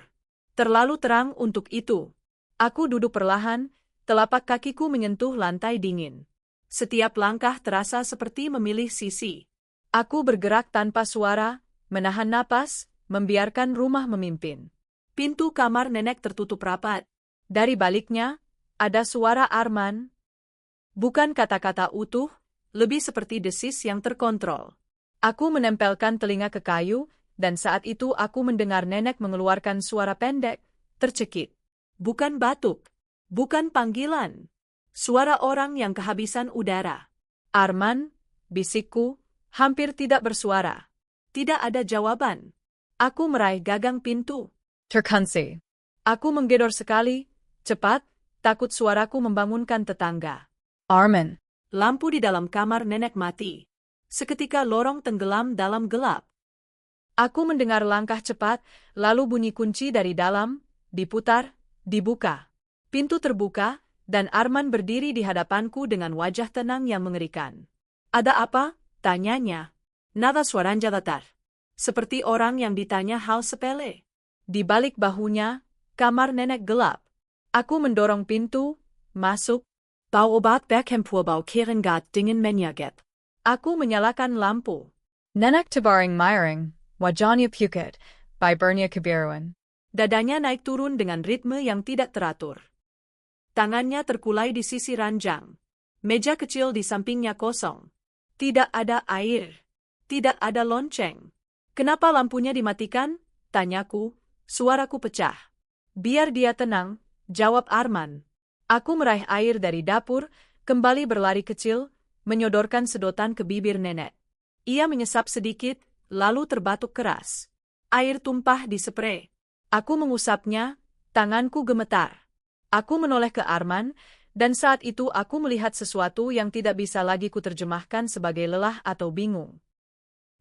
Terlalu terang untuk itu. Aku duduk perlahan, telapak kakiku menyentuh lantai dingin. Setiap langkah terasa seperti memilih sisi. Aku bergerak tanpa suara, menahan napas, membiarkan rumah memimpin. Pintu kamar nenek tertutup rapat. Dari baliknya, ada suara Arman. Bukan kata-kata utuh, lebih seperti desis yang terkontrol. Aku menempelkan telinga ke kayu, dan saat itu aku mendengar nenek mengeluarkan suara pendek, tercekik. Bukan batuk. Bukan panggilan. Suara orang yang kehabisan udara. Arman, bisikku, hampir tidak bersuara. Tidak ada jawaban. Aku meraih gagang pintu. Terkunci. Aku menggedor sekali, cepat, takut suaraku membangunkan tetangga. Arman. Lampu di dalam kamar nenek mati. Seketika lorong tenggelam dalam gelap. Aku mendengar langkah cepat, lalu bunyi kunci dari dalam, diputar, dibuka. Pintu terbuka, dan Arman berdiri di hadapanku dengan wajah tenang yang mengerikan. Ada apa? Tanyanya. Nada suaranya datar. Seperti orang yang ditanya hal sepele. Di balik bahunya, kamar nenek gelap. Aku mendorong pintu, masuk. Bau obat berkempur keren gat dingen menyaget. Aku menyalakan lampu. Nenek Tabaring Myring, wajahnya pukit, Bibernia Kebiruan. Dadanya naik turun dengan ritme yang tidak teratur. Tangannya terkulai di sisi ranjang. Meja kecil di sampingnya kosong. Tidak ada air. Tidak ada lonceng. Kenapa lampunya dimatikan? Tanyaku, suaraku pecah. Biar dia tenang, jawab Arman. Aku meraih air dari dapur, kembali berlari kecil, menyodorkan sedotan ke bibir nenek. Ia menyesap sedikit, lalu terbatuk keras. Air tumpah di sprei. Aku mengusapnya, tanganku gemetar. Aku menoleh ke Arman, dan saat itu aku melihat sesuatu yang tidak bisa lagi kuterjemahkan sebagai lelah atau bingung.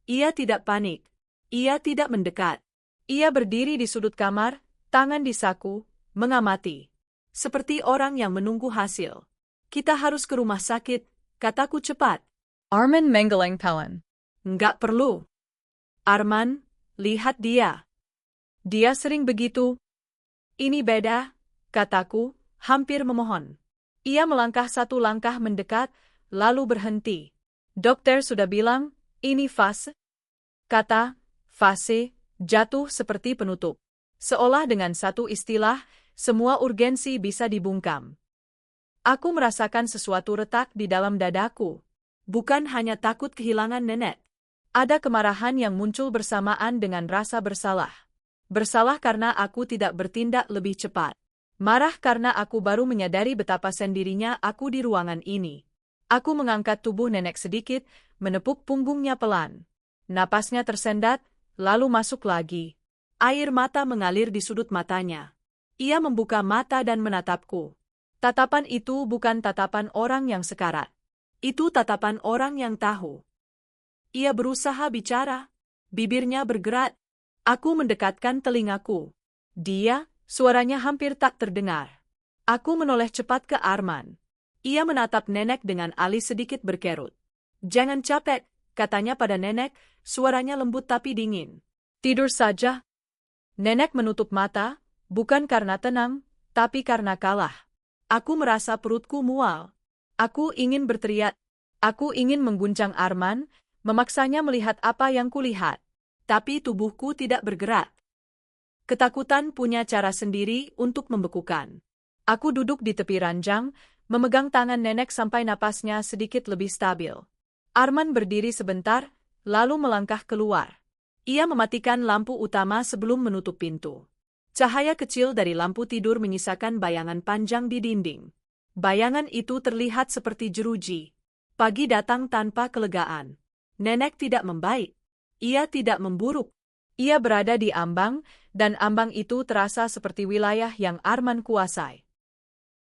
Ia tidak panik. Ia tidak mendekat. Ia berdiri di sudut kamar, tangan di saku, mengamati. Seperti orang yang menunggu hasil. Kita harus ke rumah sakit, kataku cepat. Arman menggeleng pelan. Enggak perlu. Arman, lihat dia. Dia sering begitu. Ini beda, kataku, hampir memohon. Ia melangkah 1 langkah mendekat, lalu berhenti. Dokter sudah bilang, ini fase. Kata, fase, jatuh seperti penutup. Seolah dengan satu istilah, semua urgensi bisa dibungkam. Aku merasakan sesuatu retak di dalam dadaku. Bukan hanya takut kehilangan nenek. Ada kemarahan yang muncul bersamaan dengan rasa bersalah. Bersalah karena aku tidak bertindak lebih cepat. Marah karena aku baru menyadari betapa sendirinya aku di ruangan ini. Aku mengangkat tubuh nenek sedikit, menepuk punggungnya pelan. Napasnya tersendat, lalu masuk lagi. Air mata mengalir di sudut matanya. Ia membuka mata dan menatapku. Tatapan itu bukan tatapan orang yang sekarat. Itu tatapan orang yang tahu. Ia berusaha bicara. Bibirnya bergerak. Aku mendekatkan telingaku. Dia, suaranya hampir tak terdengar. Aku menoleh cepat ke Arman. Ia menatap nenek dengan alis sedikit berkerut. Jangan capek, katanya pada nenek, suaranya lembut tapi dingin. Tidur saja. Nenek menutup mata, bukan karena tenang, Tapi karena kalah, aku merasa perutku mual. Aku ingin berteriak. Aku ingin mengguncang Arman, memaksanya melihat apa yang kulihat. Tapi tubuhku tidak bergerak. Ketakutan punya cara sendiri untuk membekukan. Aku duduk di tepi ranjang, memegang tangan nenek sampai napasnya sedikit lebih stabil. Arman berdiri sebentar, lalu melangkah keluar. Ia mematikan lampu utama sebelum menutup pintu. Cahaya kecil dari lampu tidur menyisakan bayangan panjang di dinding. Bayangan itu terlihat seperti jeruji. Pagi datang tanpa kelegaan. Nenek tidak membaik. Ia tidak memburuk. Ia berada di ambang, dan ambang itu terasa seperti wilayah yang Arman kuasai.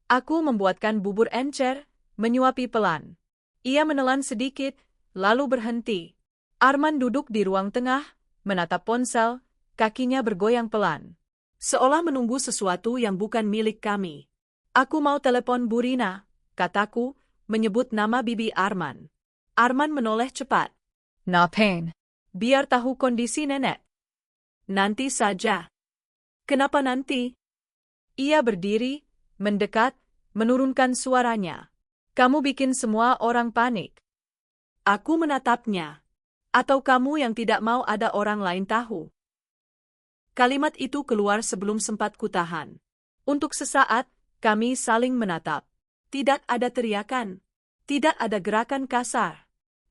Aku membuatkan bubur encer, menyuapi pelan. Ia menelan sedikit, lalu berhenti. Arman duduk di ruang tengah, menatap ponsel, kakinya bergoyang pelan. Seolah menunggu sesuatu yang bukan milik kami. Aku mau telepon Burina, kataku, menyebut nama bibi Arman. Arman menoleh cepat. Ngapain? Biar tahu kondisi nenek. Nanti saja. Kenapa nanti? Ia berdiri, mendekat, menurunkan suaranya. Kamu bikin semua orang panik. Aku menatapnya. Atau kamu yang tidak mau ada orang lain tahu? Kalimat itu keluar sebelum sempat kutahan. Untuk sesaat, kami saling menatap. Tidak ada teriakan. Tidak ada gerakan kasar.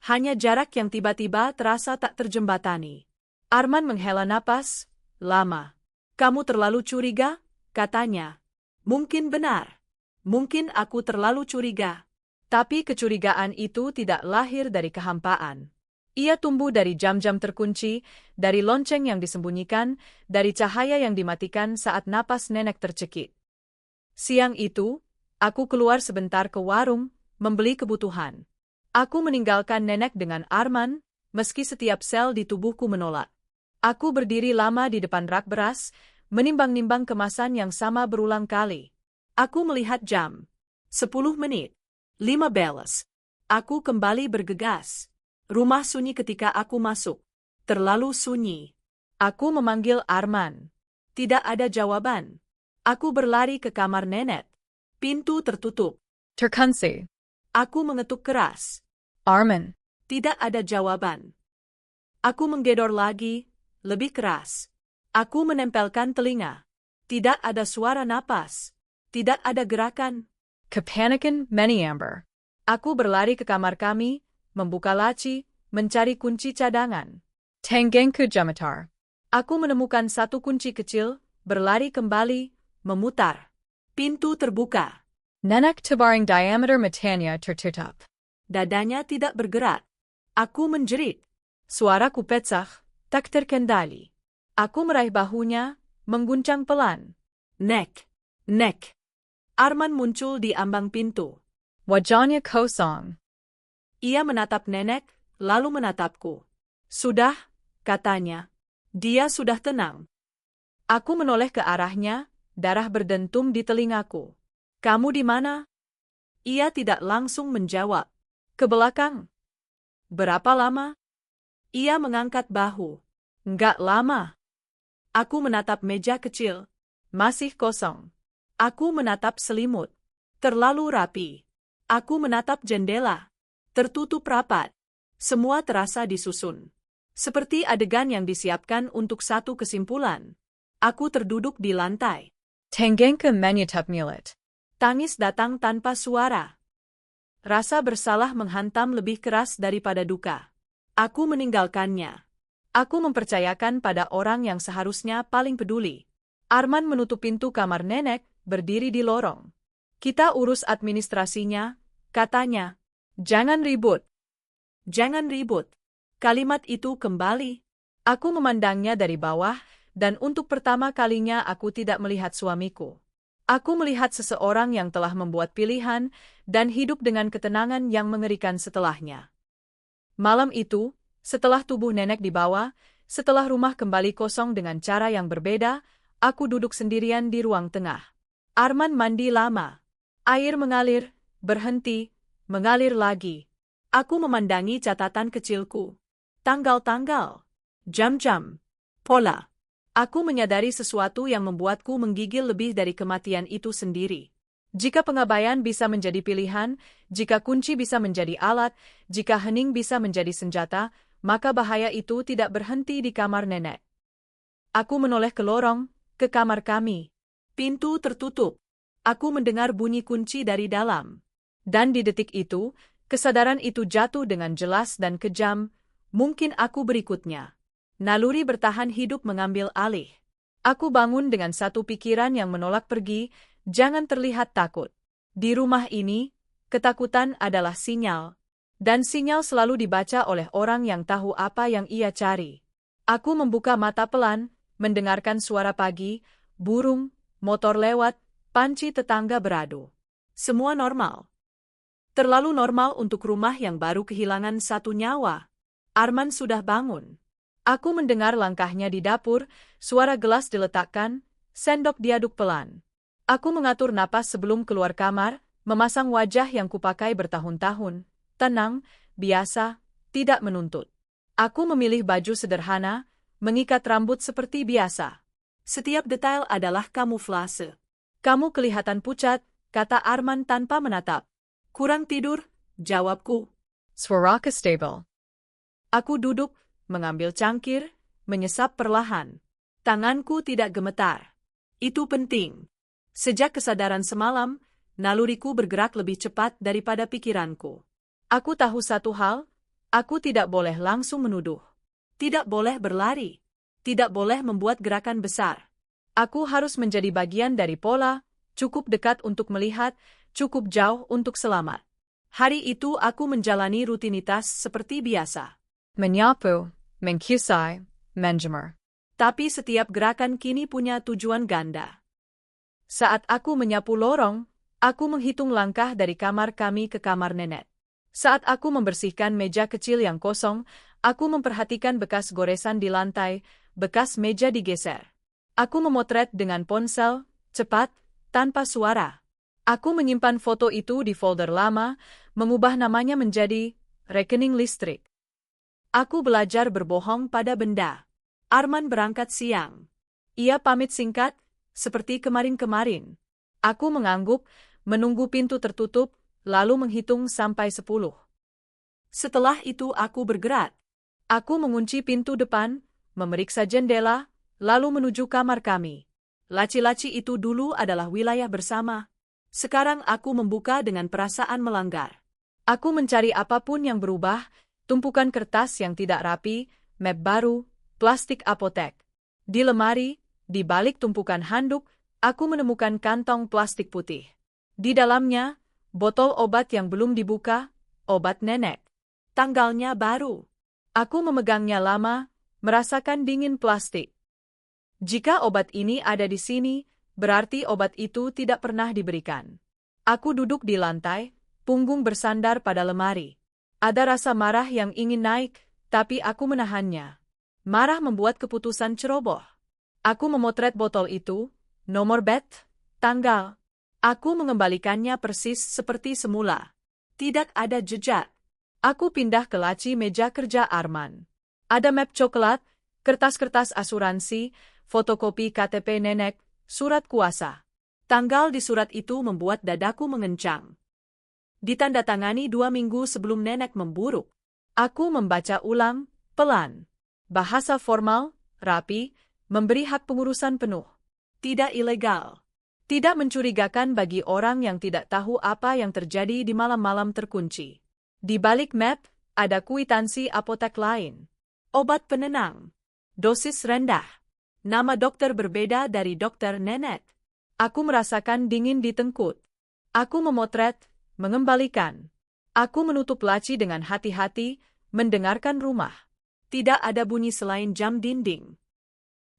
Hanya jarak yang tiba-tiba terasa tak terjembatani. Arman menghela napas, lama. Kamu terlalu curiga, katanya. Mungkin benar. Mungkin aku terlalu curiga. Tapi kecurigaan itu tidak lahir dari kehampaan. Ia tumbuh dari jam-jam terkunci, dari lonceng yang disembunyikan, dari cahaya yang dimatikan saat napas nenek tercekik. Siang itu, aku keluar sebentar ke warung, membeli kebutuhan. Aku meninggalkan nenek dengan Arman, meski setiap sel di tubuhku menolak. Aku berdiri lama di depan rak beras, menimbang-nimbang kemasan yang sama berulang kali. Aku melihat jam. 10 menit. 15. Aku kembali bergegas. Rumah sunyi ketika aku masuk. Terlalu sunyi. Aku memanggil Arman. Tidak ada jawaban. Aku berlari ke kamar nenek. Pintu tertutup. Terkunci. Aku mengetuk keras. Arman. Tidak ada jawaban. Aku menggedor lagi, lebih keras. Aku menempelkan telinga. Tidak ada suara napas. Tidak ada gerakan. Kepanikan Meniamber. Aku berlari ke kamar kami, membuka laci, mencari kunci cadangan. Tangengku Jamatar. Aku menemukan satu kunci kecil, berlari kembali, memutar. Pintu terbuka. Nenek Tabaring Diameter Matanya tertutup. Dadanya tidak bergerak. Aku menjerit. Suaraku pecah, tak terkendali. Aku meraih bahunya, mengguncang pelan. Nek. Nek. Arman muncul di ambang pintu. Wajahnya kosong. Ia menatap nenek, lalu menatapku. Sudah, katanya. Dia sudah tenang. Aku menoleh ke arahnya, darah berdentum di telingaku. Kamu di mana? Ia tidak langsung menjawab. Ke belakang. Berapa lama? Ia mengangkat bahu. Enggak lama. Aku menatap meja kecil. Masih kosong. Aku menatap selimut. Terlalu rapi. Aku menatap jendela. Tertutup rapat. Semua terasa disusun. Seperti adegan yang disiapkan untuk satu kesimpulan. Aku terduduk di lantai. Tangengku Menyatap Mulet. Tangis datang tanpa suara. Rasa bersalah menghantam lebih keras daripada duka. Aku meninggalkannya. Aku mempercayakan pada orang yang seharusnya paling peduli. Arman menutup pintu kamar nenek, berdiri di lorong. Kita urus administrasinya, katanya. Jangan ribut. Jangan ribut. Kalimat itu kembali. Aku memandangnya dari bawah, dan untuk pertama kalinya aku tidak melihat suamiku. Aku melihat seseorang yang telah membuat pilihan dan hidup dengan ketenangan yang mengerikan setelahnya. Malam itu, setelah tubuh nenek dibawa, setelah rumah kembali kosong dengan cara yang berbeda, aku duduk sendirian di ruang tengah. Arman mandi lama. Air mengalir, berhenti, mengalir lagi. Aku memandangi catatan kecilku. Tanggal-tanggal, jam-jam, pola. Aku menyadari sesuatu yang membuatku menggigil lebih dari kematian itu sendiri. Jika pengabaian bisa menjadi pilihan, jika kunci bisa menjadi alat, jika hening bisa menjadi senjata, maka bahaya itu tidak berhenti di kamar nenek. Aku menoleh ke lorong, ke kamar kami. Pintu tertutup. Aku mendengar bunyi kunci dari dalam. Dan di detik itu, kesadaran itu jatuh dengan jelas dan kejam, mungkin aku berikutnya. Naluri bertahan hidup mengambil alih. Aku bangun dengan satu pikiran yang menolak pergi, jangan terlihat takut. Di rumah ini, ketakutan adalah sinyal. Dan sinyal selalu dibaca oleh orang yang tahu apa yang ia cari. Aku membuka mata pelan, mendengarkan suara pagi, burung, motor lewat, panci tetangga beradu. Semua normal. Terlalu normal untuk rumah yang baru kehilangan satu nyawa. Arman sudah bangun. Aku mendengar langkahnya di dapur, suara gelas diletakkan, sendok diaduk pelan. Aku mengatur napas sebelum keluar kamar, memasang wajah yang kupakai bertahun-tahun, tenang, biasa, tidak menuntut. Aku memilih baju sederhana, mengikat rambut seperti biasa. Setiap detail adalah kamuflase. Kamu kelihatan pucat, kata Arman tanpa menatap. Kurang tidur, jawabku. Swaraka stable. Aku duduk, mengambil cangkir, menyesap perlahan. Tanganku tidak gemetar. Itu penting. Sejak kesadaran semalam, naluriku bergerak lebih cepat daripada pikiranku. Aku tahu satu hal, aku tidak boleh langsung menuduh. Tidak boleh berlari. Tidak boleh membuat gerakan besar. Aku harus menjadi bagian dari pola, cukup dekat untuk melihat, cukup jauh untuk selamat. Hari itu aku menjalani rutinitas seperti biasa. Menyapu, mengkisai, menjemur. Tapi setiap gerakan kini punya tujuan ganda. Saat aku menyapu lorong, aku menghitung langkah dari kamar kami ke kamar nenek. Saat aku membersihkan meja kecil yang kosong, aku memperhatikan bekas goresan di lantai, bekas meja digeser. Aku memotret dengan ponsel, cepat, tanpa suara. Aku menyimpan foto itu di folder lama, mengubah namanya menjadi rekening listrik. Aku belajar berbohong pada benda. Arman berangkat siang. Ia pamit singkat, seperti kemarin-kemarin. Aku mengangguk, menunggu pintu tertutup, lalu menghitung sampai 10. Setelah itu aku bergerak. Aku mengunci pintu depan, memeriksa jendela, lalu menuju kamar kami. Laci-laci itu dulu adalah wilayah bersama. Sekarang aku membuka dengan perasaan melanggar. Aku mencari apapun yang berubah, tumpukan kertas yang tidak rapi, map baru, plastik apotek. Di lemari, di balik tumpukan handuk, aku menemukan kantong plastik putih. Di dalamnya, botol obat yang belum dibuka, obat nenek. Tanggalnya baru. Aku memegangnya lama, merasakan dingin plastik. Jika obat ini ada di sini, berarti obat itu tidak pernah diberikan. Aku duduk di lantai, punggung bersandar pada lemari. Ada rasa marah yang ingin naik, tapi aku menahannya. Marah membuat keputusan ceroboh. Aku memotret botol itu, nomor bet, tanggal. Aku mengembalikannya persis seperti semula. Tidak ada jejak. Aku pindah ke laci meja kerja Arman. Ada map coklat, kertas-kertas asuransi, fotokopi KTP nenek, surat kuasa. Tanggal di surat itu membuat dadaku mengencang. Ditandatangani 2 minggu sebelum nenek memburuk. Aku membaca ulang, pelan. Bahasa formal, rapi, memberi hak pengurusan penuh. Tidak ilegal. Tidak mencurigakan bagi orang yang tidak tahu apa yang terjadi di malam-malam terkunci. Di balik map, ada kwitansi apotek lain. Obat penenang. Dosis rendah. Nama dokter berbeda dari dokter nenek. Aku merasakan dingin di tengkuk. Aku memotret, mengembalikan. Aku menutup laci dengan hati-hati, mendengarkan rumah. Tidak ada bunyi selain jam dinding.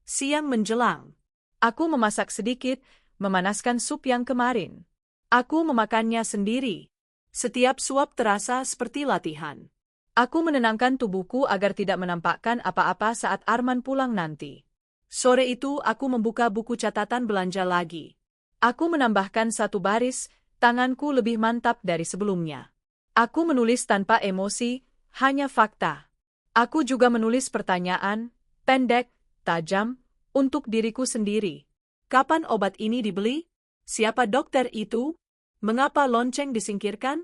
Siang menjelang. Aku memasak sedikit, memanaskan sup yang kemarin. Aku memakannya sendiri. Setiap suap terasa seperti latihan. Aku menenangkan tubuhku agar tidak menampakkan apa-apa saat Arman pulang nanti. Sore itu aku membuka buku catatan belanja lagi. Aku menambahkan 1 baris, tanganku lebih mantap dari sebelumnya. Aku menulis tanpa emosi, hanya fakta. Aku juga menulis pertanyaan, pendek, tajam, Untuk diriku sendiri. Kapan obat ini dibeli? Siapa dokter itu? Mengapa lonceng disingkirkan?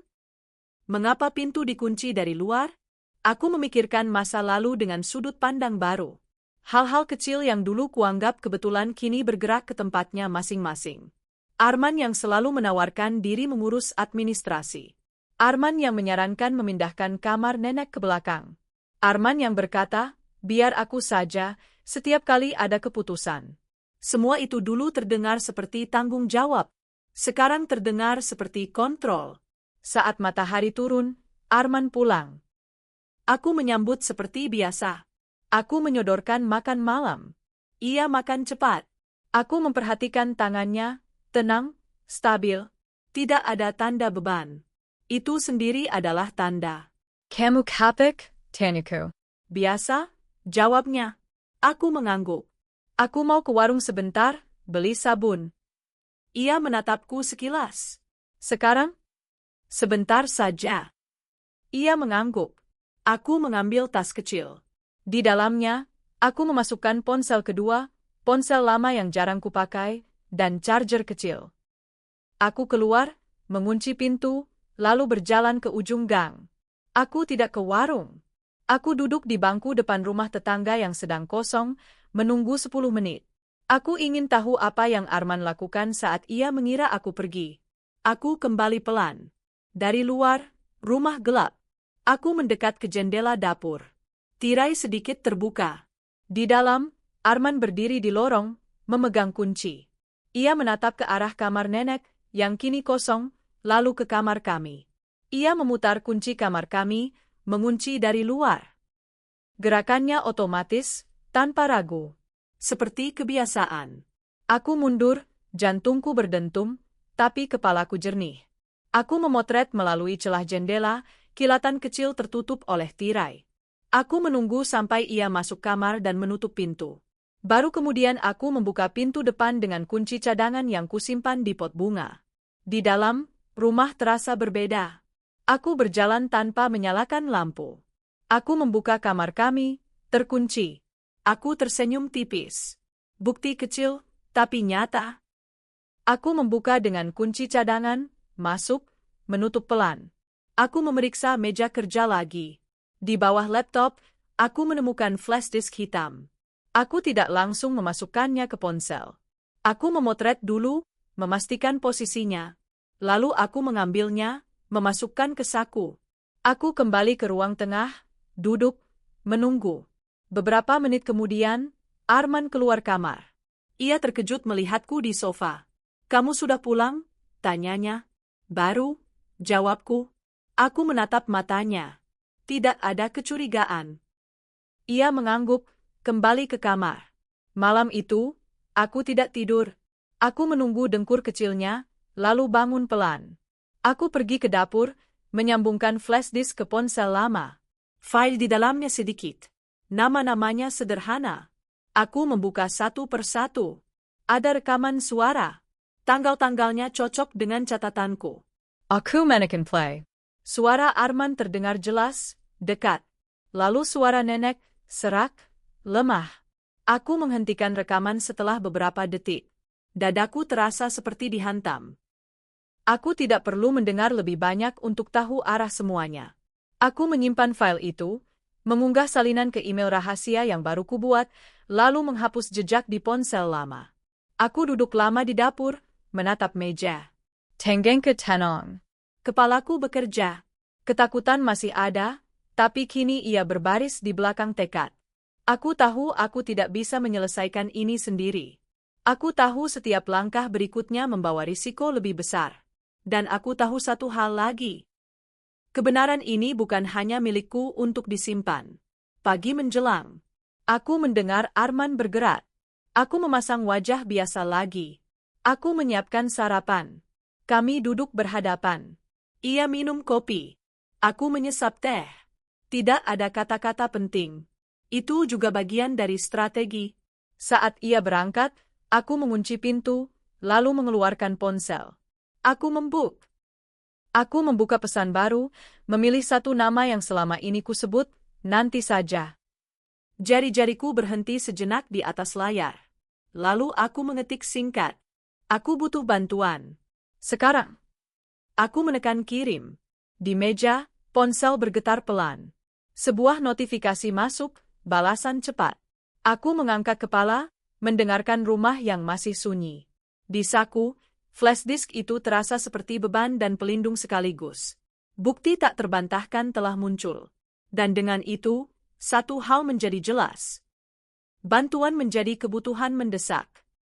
Mengapa pintu dikunci dari luar? Aku memikirkan masa lalu dengan sudut pandang baru. Hal-hal kecil yang dulu kuanggap kebetulan kini bergerak ke tempatnya masing-masing. Arman yang selalu menawarkan diri mengurus administrasi. Arman yang menyarankan memindahkan kamar nenek ke belakang. Arman yang berkata, biar aku saja, setiap kali ada keputusan. Semua itu dulu terdengar seperti tanggung jawab. Sekarang terdengar seperti kontrol. Saat matahari turun, Arman pulang. Aku menyambut seperti biasa. Aku menyodorkan makan malam. Ia makan cepat. Aku memperhatikan tangannya, tenang, stabil. Tidak ada tanda beban. Itu sendiri adalah tanda. Kamu kapok, Tanyaku. Biasa, jawabnya. Aku mengangguk. Aku mau ke warung sebentar, beli sabun. Ia menatapku sekilas. Sekarang? Sebentar saja. Ia mengangguk. Aku mengambil tas kecil. Di dalamnya, aku memasukkan ponsel kedua, ponsel lama yang jarang kupakai, dan charger kecil. Aku keluar, mengunci pintu, lalu berjalan ke ujung gang. Aku tidak ke warung. Aku duduk di bangku depan rumah tetangga yang sedang kosong, menunggu 10 menit. Aku ingin tahu apa yang Arman lakukan saat ia mengira aku pergi. Aku kembali pelan. Dari luar, rumah gelap. Aku mendekat ke jendela dapur. Tirai sedikit terbuka. Di dalam, Arman berdiri di lorong, memegang kunci. Ia menatap ke arah kamar nenek, yang kini kosong, lalu ke kamar kami. Ia memutar kunci kamar kami, mengunci dari luar. Gerakannya otomatis, tanpa ragu. Seperti kebiasaan. Aku mundur, jantungku berdentum, tapi kepalaku jernih. Aku memotret melalui celah jendela, kilatan kecil tertutup oleh tirai. Aku menunggu sampai ia masuk kamar dan menutup pintu. Baru kemudian aku membuka pintu depan dengan kunci cadangan yang kusimpan di pot bunga. Di dalam, rumah terasa berbeda. Aku berjalan tanpa menyalakan lampu. Aku membuka kamar kami, terkunci. Aku tersenyum tipis. Bukti kecil, tapi nyata. Aku membuka dengan kunci cadangan, masuk, menutup pelan. Aku memeriksa meja kerja lagi. Di bawah laptop, aku menemukan flash disk hitam. Aku tidak langsung memasukkannya ke ponsel. Aku memotret dulu, memastikan posisinya. Lalu aku mengambilnya, memasukkan ke saku. Aku kembali ke ruang tengah, duduk, menunggu. Beberapa menit kemudian, Arman keluar kamar. Ia terkejut melihatku di sofa. Kamu sudah pulang? Tanyanya. Baru, jawabku. Aku menatap matanya. Tidak ada kecurigaan. Ia mengangguk, kembali ke kamar. Malam itu, aku tidak tidur. Aku menunggu dengkur kecilnya, lalu bangun pelan. Aku pergi ke dapur, menyambungkan flash disk ke ponsel lama. File di dalamnya sedikit. Nama-namanya sederhana. Aku membuka satu persatu. Ada rekaman suara. Tanggal-tanggalnya cocok dengan catatanku. Aku menekan play. Suara Arman terdengar jelas, dekat. Lalu suara nenek, serak, lemah. Aku menghentikan rekaman setelah beberapa detik. Dadaku terasa seperti dihantam. Aku tidak perlu mendengar lebih banyak untuk tahu arah semuanya. Aku menyimpan file itu, mengunggah salinan ke email rahasia yang baru kubuat, lalu menghapus jejak di ponsel lama. Aku duduk lama di dapur, menatap meja. Tengen ke tenong. Kepalaku bekerja. Ketakutan masih ada, tapi kini ia berbaris di belakang tekad. Aku tahu aku tidak bisa menyelesaikan ini sendiri. Aku tahu setiap langkah berikutnya membawa risiko lebih besar. Dan aku tahu satu hal lagi. Kebenaran ini bukan hanya milikku untuk disimpan. Pagi menjelang. Aku mendengar Arman bergerak. Aku memasang wajah biasa lagi. Aku menyiapkan sarapan. Kami duduk berhadapan. Ia minum kopi. Aku menyesap teh. Tidak ada kata-kata penting. Itu juga bagian dari strategi. Saat ia berangkat, aku mengunci pintu, lalu mengeluarkan ponsel. Aku membuka pesan baru, memilih satu nama yang selama ini kusebut, nanti saja. Jari-jariku berhenti sejenak di atas layar. Lalu aku mengetik singkat. Aku butuh bantuan. Sekarang. Aku menekan kirim. Di meja, ponsel bergetar pelan. Sebuah notifikasi masuk, balasan cepat. Aku mengangkat kepala, mendengarkan rumah yang masih sunyi. Di saku, flash disk itu terasa seperti beban dan pelindung sekaligus. Bukti tak terbantahkan telah muncul. Dan dengan itu, satu hal menjadi jelas. Bantuan menjadi kebutuhan mendesak.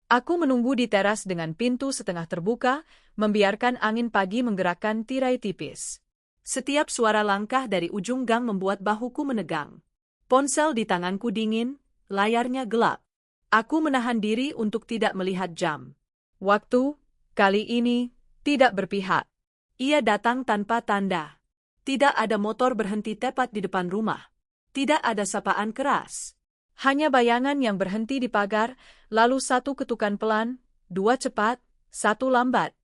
Aku menunggu di teras dengan pintu setengah terbuka, membiarkan angin pagi menggerakkan tirai tipis. Setiap suara langkah dari ujung gang membuat bahuku menegang. Ponsel di tanganku dingin, layarnya gelap. Aku menahan diri untuk tidak melihat jam. Waktu, kali ini, tidak berpihak. Ia datang tanpa tanda. Tidak ada motor berhenti tepat di depan rumah. Tidak ada sapaan keras. Hanya bayangan yang berhenti di pagar, lalu satu ketukan pelan, dua cepat, satu lambat.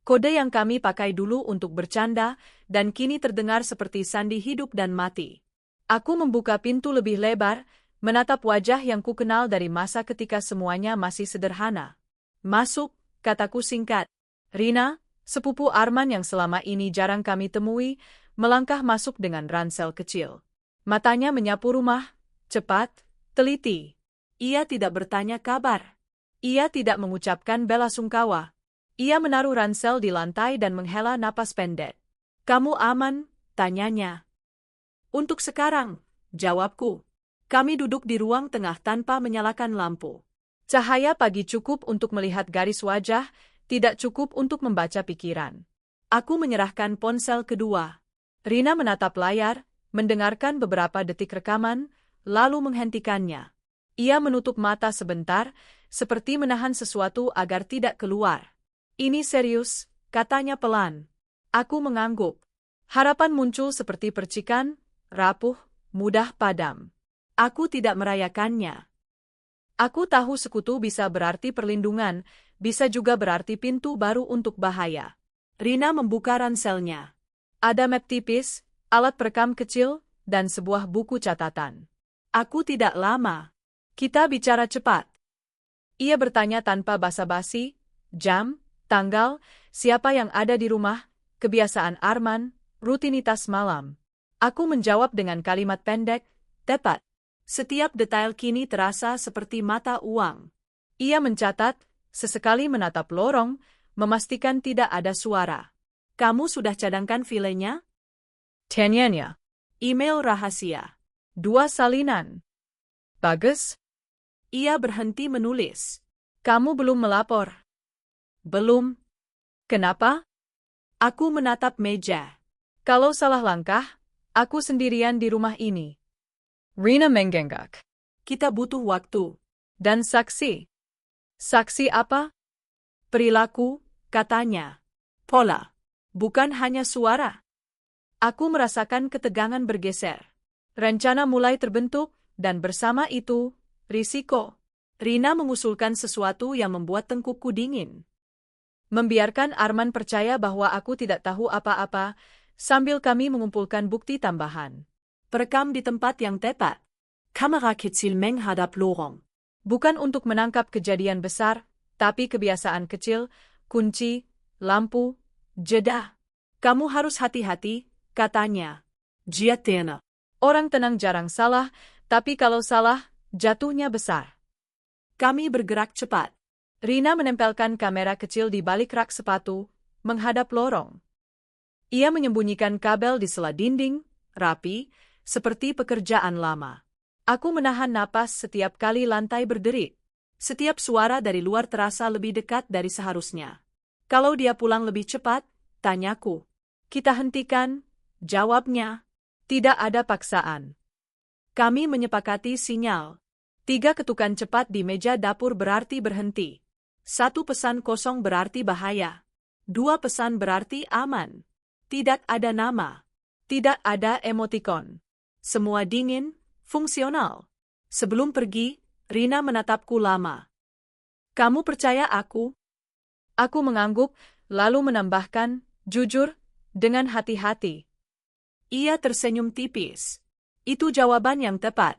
Kode yang kami pakai dulu untuk bercanda, dan kini terdengar seperti sandi hidup dan mati. Aku membuka pintu lebih lebar, menatap wajah yang kukenal dari masa ketika semuanya masih sederhana. Masuk, kataku singkat. Rina, sepupu Arman yang selama ini jarang kami temui, melangkah masuk dengan ransel kecil. Matanya menyapu rumah, cepat, teliti. Ia tidak bertanya kabar. Ia tidak mengucapkan bela sungkawa. Ia menaruh ransel di lantai dan menghela napas pendek. Kamu aman? Tanyanya. Untuk sekarang, jawabku. Kami duduk di ruang tengah tanpa menyalakan lampu. Cahaya pagi cukup untuk melihat garis wajah, tidak cukup untuk membaca pikiran. Aku menyerahkan ponsel kedua. Rina menatap layar, mendengarkan beberapa detik rekaman, lalu menghentikannya. Ia menutup mata sebentar, seperti menahan sesuatu agar tidak keluar. Ini serius, katanya pelan. Aku mengangguk. Harapan muncul seperti percikan, rapuh, mudah padam. Aku tidak merayakannya. Aku tahu sekutu bisa berarti perlindungan, bisa juga berarti pintu baru untuk bahaya. Rina membuka ranselnya. Ada map tipis, alat perekam kecil, dan sebuah buku catatan. Aku tidak lama. Kita bicara cepat. Ia bertanya tanpa basa-basi, jam, tanggal, siapa yang ada di rumah, kebiasaan Arman, rutinitas malam. Aku menjawab dengan kalimat pendek, tepat. Setiap detail kini terasa seperti mata uang. Ia mencatat, sesekali menatap lorong, memastikan tidak ada suara. Kamu sudah cadangkan filenya? Tanyanya. Email rahasia. 2 salinan. Bagus? Ia berhenti menulis. Kamu belum melapor. Belum. Kenapa? Aku menatap meja. Kalau salah langkah, aku sendirian di rumah ini. Rina menggengak. Kita butuh waktu. Dan saksi. Saksi apa? Perilaku, katanya. Pola. Bukan hanya suara. Aku merasakan ketegangan bergeser. Rencana mulai terbentuk, dan bersama itu, risiko. Rina mengusulkan sesuatu yang membuat tengkukku dingin. Membiarkan Arman percaya bahwa aku tidak tahu apa-apa, sambil kami mengumpulkan bukti tambahan. Perekam di tempat yang tepat. Kamera kecil menghadap lorong. Bukan untuk menangkap kejadian besar, tapi kebiasaan kecil, kunci, lampu, jeda. Kamu harus hati-hati, katanya. Jiatena. Orang tenang jarang salah, tapi kalau salah, jatuhnya besar. Kami bergerak cepat. Rina menempelkan kamera kecil di balik rak sepatu, menghadap lorong. Ia menyembunyikan kabel di sela dinding, rapi, seperti pekerjaan lama. Aku menahan napas setiap kali lantai berderit. Setiap suara dari luar terasa lebih dekat dari seharusnya. Kalau dia pulang lebih cepat, tanyaku. Kita hentikan, jawabnya. Tidak ada paksaan. Kami menyepakati sinyal. 3 ketukan cepat di meja dapur berarti berhenti. 1 pesan kosong berarti bahaya. 2 pesan berarti aman. Tidak ada nama. Tidak ada emotikon. Semua dingin, fungsional. Sebelum pergi, Rina menatapku lama. Kamu percaya aku? Aku mengangguk, lalu menambahkan, jujur, dengan hati-hati. Ia tersenyum tipis. Itu jawaban yang tepat.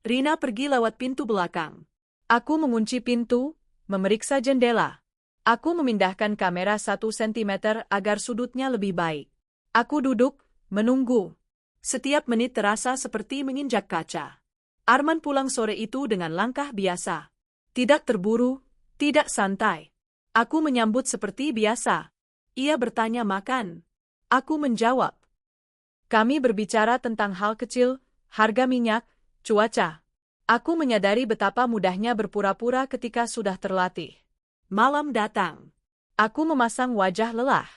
Rina pergi lewat pintu belakang. Aku mengunci pintu, memeriksa jendela. Aku memindahkan kamera 1 sentimeter agar sudutnya lebih baik. Aku duduk, menunggu. Setiap menit terasa seperti menginjak kaca. Arman pulang sore itu dengan langkah biasa. Tidak terburu, tidak santai. Aku menyambut seperti biasa. Ia bertanya makan. Aku menjawab. Kami berbicara tentang hal kecil, harga minyak, cuaca. Aku menyadari betapa mudahnya berpura-pura ketika sudah terlatih. Malam datang. Aku memasang wajah lelah.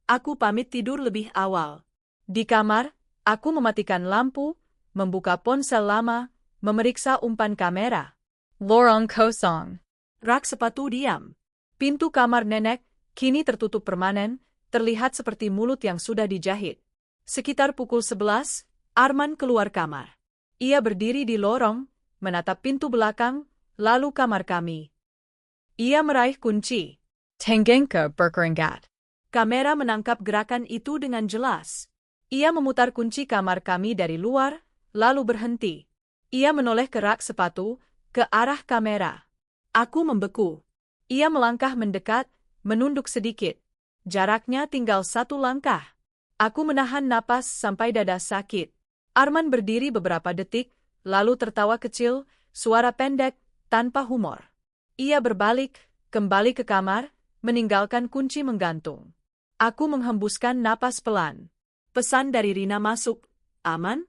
Aku pamit tidur lebih awal. Di kamar, aku mematikan lampu, membuka ponsel lama, memeriksa umpan kamera. Lorong kosong. Rak sepatu diam. Pintu kamar nenek, kini tertutup permanen, terlihat seperti mulut yang sudah dijahit. Sekitar pukul 11, Arman keluar kamar. Ia berdiri di lorong, menatap pintu belakang, lalu kamar kami. Ia meraih kunci. Tangengka berkeringat. Kamera menangkap gerakan itu dengan jelas. Ia memutar kunci kamar kami dari luar, lalu berhenti. Ia menoleh ke rak sepatu, ke arah kamera. Aku membeku. Ia melangkah mendekat, menunduk sedikit. Jaraknya tinggal 1 langkah. Aku menahan napas sampai dada sakit. Arman berdiri beberapa detik, lalu tertawa kecil, suara pendek, tanpa humor. Ia berbalik, kembali ke kamar, meninggalkan kunci menggantung. Aku menghembuskan napas pelan. Pesan dari Rina masuk, aman?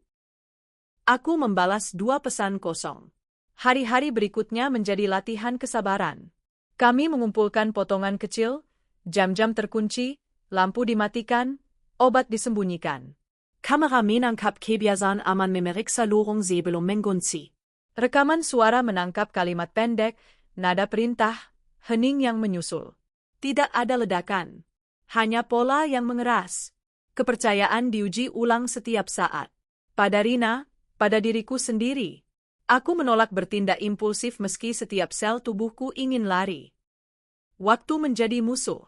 Aku membalas 2 pesan kosong. Hari-hari berikutnya menjadi latihan kesabaran. Kami mengumpulkan potongan kecil, jam-jam terkunci, lampu dimatikan, obat disembunyikan. Kamera menangkap kebiasaan aman memeriksa lorong sebelum mengunci. Rekaman suara menangkap kalimat pendek, nada perintah, hening yang menyusul. Tidak ada ledakan. Hanya pola yang mengeras. Kepercayaan diuji ulang setiap saat. Pada Rina, pada diriku sendiri. Aku menolak bertindak impulsif meski setiap sel tubuhku ingin lari. Waktu menjadi musuh.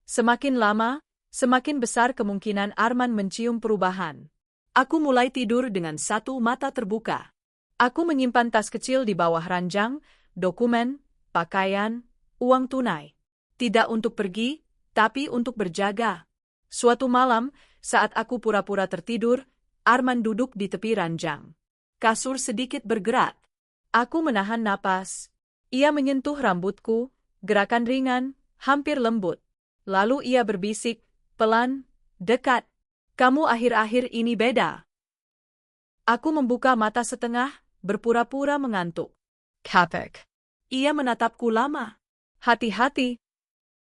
Semakin lama, semakin besar kemungkinan Arman mencium perubahan. Aku mulai tidur dengan 1 mata terbuka. Aku menyimpan tas kecil di bawah ranjang, dokumen, pakaian, uang tunai. Tidak untuk pergi, tapi untuk berjaga. Suatu malam, saat aku pura-pura tertidur, Arman duduk di tepi ranjang. Kasur sedikit bergerak. Aku menahan napas. Ia menyentuh rambutku, gerakan ringan, hampir lembut. Lalu ia berbisik, pelan, dekat. Kamu akhir-akhir ini beda. Aku membuka mata setengah, berpura-pura mengantuk. Kapek. Ia menatapku lama. Hati-hati.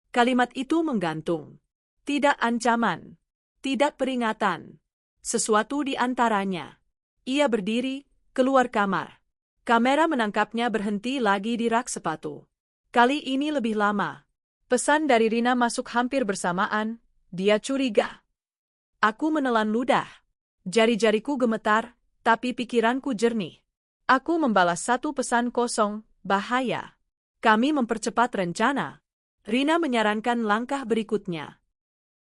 Kalimat itu menggantung. Tidak ancaman. Tidak peringatan. Sesuatu di antaranya. Ia berdiri, keluar kamar. Kamera menangkapnya berhenti lagi di rak sepatu. Kali ini lebih lama. Pesan dari Rina masuk hampir bersamaan. Dia curiga. Aku menelan ludah. Jari-jariku gemetar, tapi pikiranku jernih. Aku membalas 1 pesan kosong, bahaya. Kami mempercepat rencana. Rina menyarankan langkah berikutnya.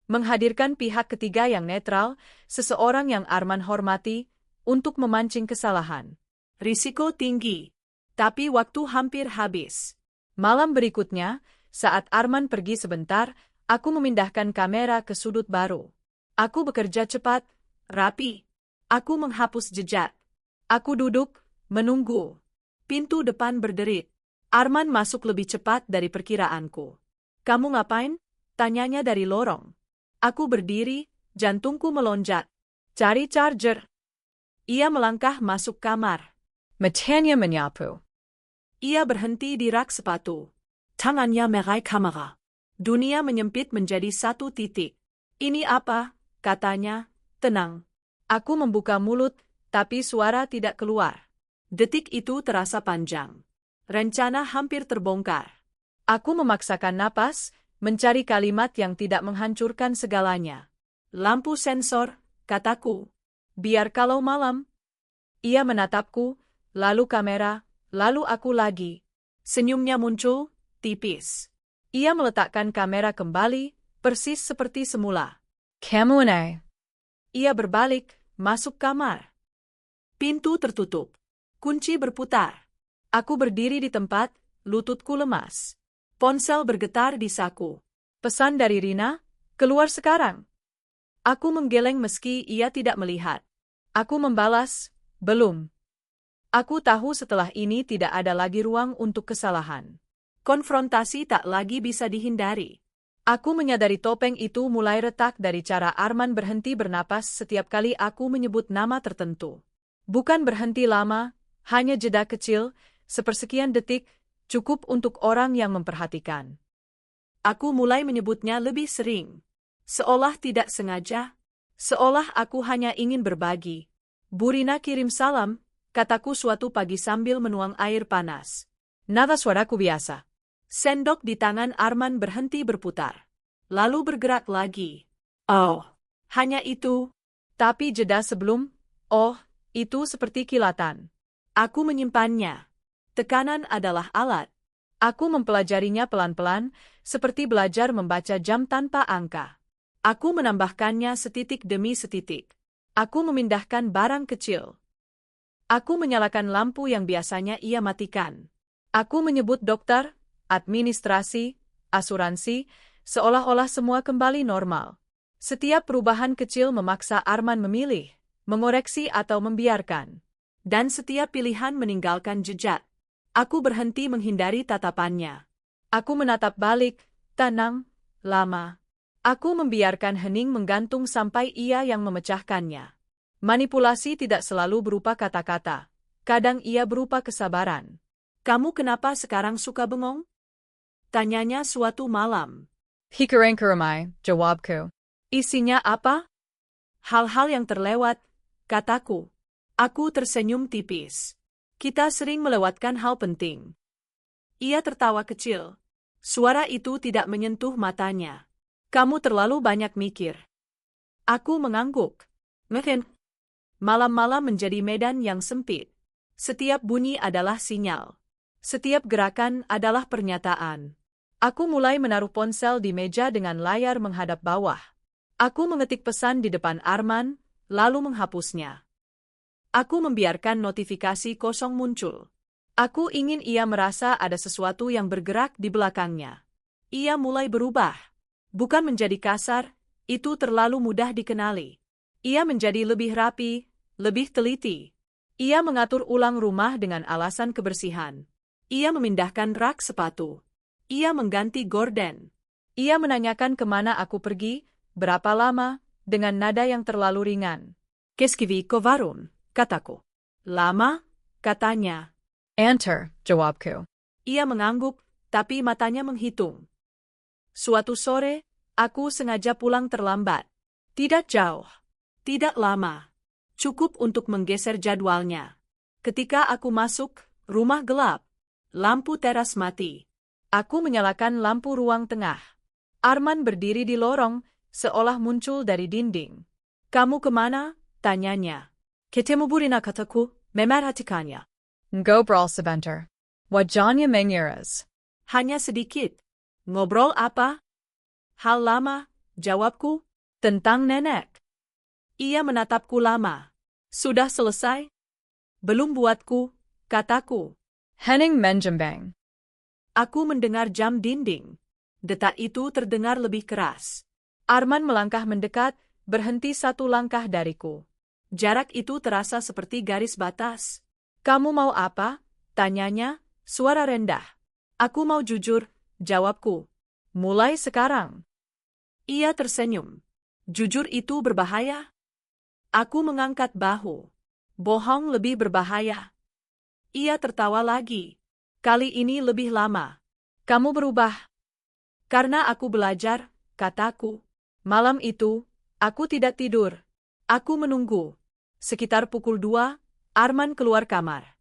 Menghadirkan pihak ketiga yang netral, seseorang yang Arman hormati, untuk memancing kesalahan. Risiko tinggi. Tapi waktu hampir habis. Malam berikutnya, saat Arman pergi sebentar, aku memindahkan kamera ke sudut baru. Aku bekerja cepat, rapi. Aku menghapus jejak. Aku duduk, menunggu. Pintu depan berderit. Arman masuk lebih cepat dari perkiraanku. Kamu ngapain? Tanyanya dari lorong. Aku berdiri, jantungku melonjak. Cari charger. Ia melangkah masuk kamar. Matanya menyapu. Ia berhenti di rak sepatu. Tangannya meraih kamera. Dunia menyempit menjadi 1 titik. Ini apa? Katanya. Tenang. Aku membuka mulut, tapi suara tidak keluar. Detik itu terasa panjang. Rencana hampir terbongkar. Aku memaksakan napas, mencari kalimat yang tidak menghancurkan segalanya. Lampu sensor, kataku. Biar kalau malam. Ia menatapku, lalu kamera, lalu aku lagi. Senyumnya muncul, tipis. Ia meletakkan kamera kembali, persis seperti semula. Kamu aneh. Ia berbalik, masuk kamar. Pintu tertutup. Kunci berputar. Aku berdiri di tempat, lututku lemas. Ponsel bergetar di saku. Pesan dari Rina, keluar sekarang. Aku menggeleng meski ia tidak melihat. Aku membalas, belum. Aku tahu setelah ini tidak ada lagi ruang untuk kesalahan. Konfrontasi tak lagi bisa dihindari. Aku menyadari topeng itu mulai retak dari cara Arman berhenti bernapas setiap kali aku menyebut nama tertentu. Bukan berhenti lama, hanya jeda kecil, sepersekian detik, cukup untuk orang yang memperhatikan. Aku mulai menyebutnya lebih sering. Seolah tidak sengaja. Seolah aku hanya ingin berbagi. Bu Rina kirim salam, kataku suatu pagi sambil menuang air panas. Nada suaraku biasa. Sendok di tangan Arman berhenti berputar. Lalu bergerak lagi. Oh, hanya itu. Tapi jeda sebelum, oh, itu seperti kilatan. Aku menyimpannya. Tekanan adalah alat. Aku mempelajarinya pelan-pelan, seperti belajar membaca jam tanpa angka. Aku menambahkannya setitik demi setitik. Aku memindahkan barang kecil. Aku menyalakan lampu yang biasanya ia matikan. Aku menyebut dokter, administrasi, asuransi, seolah-olah semua kembali normal. Setiap perubahan kecil memaksa Arman memilih, mengoreksi atau membiarkan. Dan setiap pilihan meninggalkan jejak. Aku berhenti menghindari tatapannya. Aku menatap balik, tenang, lama. Aku membiarkan hening menggantung sampai ia yang memecahkannya. Manipulasi tidak selalu berupa kata-kata. Kadang ia berupa kesabaran. Kamu kenapa sekarang suka bengong? Tanyanya suatu malam. Hikarang-karamai, jawabku. Isinya apa? Hal-hal yang terlewat, kataku. Aku tersenyum tipis. Kita sering melewatkan hal penting. Ia tertawa kecil. Suara itu tidak menyentuh matanya. Kamu terlalu banyak mikir. Aku mengangguk. Mungkin. Malam-malam menjadi medan yang sempit. Setiap bunyi adalah sinyal. Setiap gerakan adalah pernyataan. Aku mulai menaruh ponsel di meja dengan layar menghadap bawah. Aku mengetik pesan di depan Arman, lalu menghapusnya. Aku membiarkan notifikasi kosong muncul. Aku ingin ia merasa ada sesuatu yang bergerak di belakangnya. Ia mulai berubah. Bukan menjadi kasar, itu terlalu mudah dikenali. Ia menjadi lebih rapi, lebih teliti. Ia mengatur ulang rumah dengan alasan kebersihan. Ia memindahkan rak sepatu. Ia mengganti gorden. Ia menanyakan kemana aku pergi, berapa lama, dengan nada yang terlalu ringan. Keskivi kovarun, kataku. Lama, katanya. Enter, jawabku. Ia mengangguk, tapi matanya menghitung. Suatu sore, aku sengaja pulang terlambat. Tidak jauh. Tidak lama. Cukup untuk menggeser jadwalnya. Ketika aku masuk, rumah gelap. Lampu teras mati. Aku menyalakan lampu ruang tengah. Arman berdiri di lorong, seolah muncul dari dinding. Kamu kemana? Tanyanya. Ketemu Bu Rina, kataku, memerhatikannya. Ngobrol sebentar. Wajahnya mengiras. Hanya sedikit. Ngobrol apa? Hal lama, jawabku. Tentang nenek. Ia menatapku lama. Sudah selesai? Belum buatku, kataku. Henning menjembang. Aku mendengar jam dinding. Detak itu terdengar lebih keras. Arman melangkah mendekat, berhenti satu langkah dariku. Jarak itu terasa seperti garis batas. Kamu mau apa? Tanyanya, suara rendah. Aku mau jujur, jawabku. Mulai sekarang. Ia tersenyum. Jujur itu berbahaya? Aku mengangkat bahu. Bohong lebih berbahaya. Ia tertawa lagi. Kali ini lebih lama. Kamu berubah. Karena aku belajar, kataku. Malam itu, aku tidak tidur. Aku menunggu. Sekitar pukul 2, Arman keluar kamar.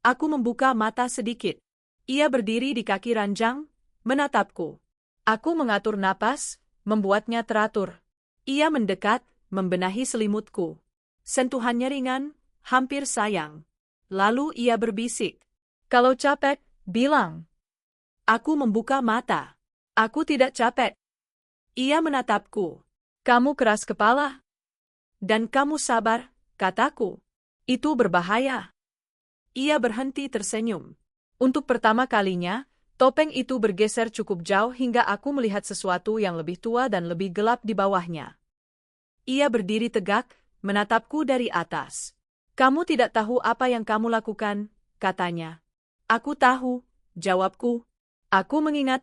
Aku membuka mata sedikit. Ia berdiri di kaki ranjang, menatapku. Aku mengatur napas, membuatnya teratur. Ia mendekat, membenahi selimutku. Sentuhannya ringan, hampir sayang. Lalu ia berbisik. Kalau capek, bilang. Aku membuka mata. Aku tidak capek. Ia menatapku. Kamu keras kepala. Dan kamu sabar, kataku. Itu berbahaya. Ia berhenti tersenyum. Untuk pertama kalinya, topeng itu bergeser cukup jauh hingga aku melihat sesuatu yang lebih tua dan lebih gelap di bawahnya. Ia berdiri tegak, menatapku dari atas. Kamu tidak tahu apa yang kamu lakukan, katanya. Aku tahu, jawabku. Aku mengingat.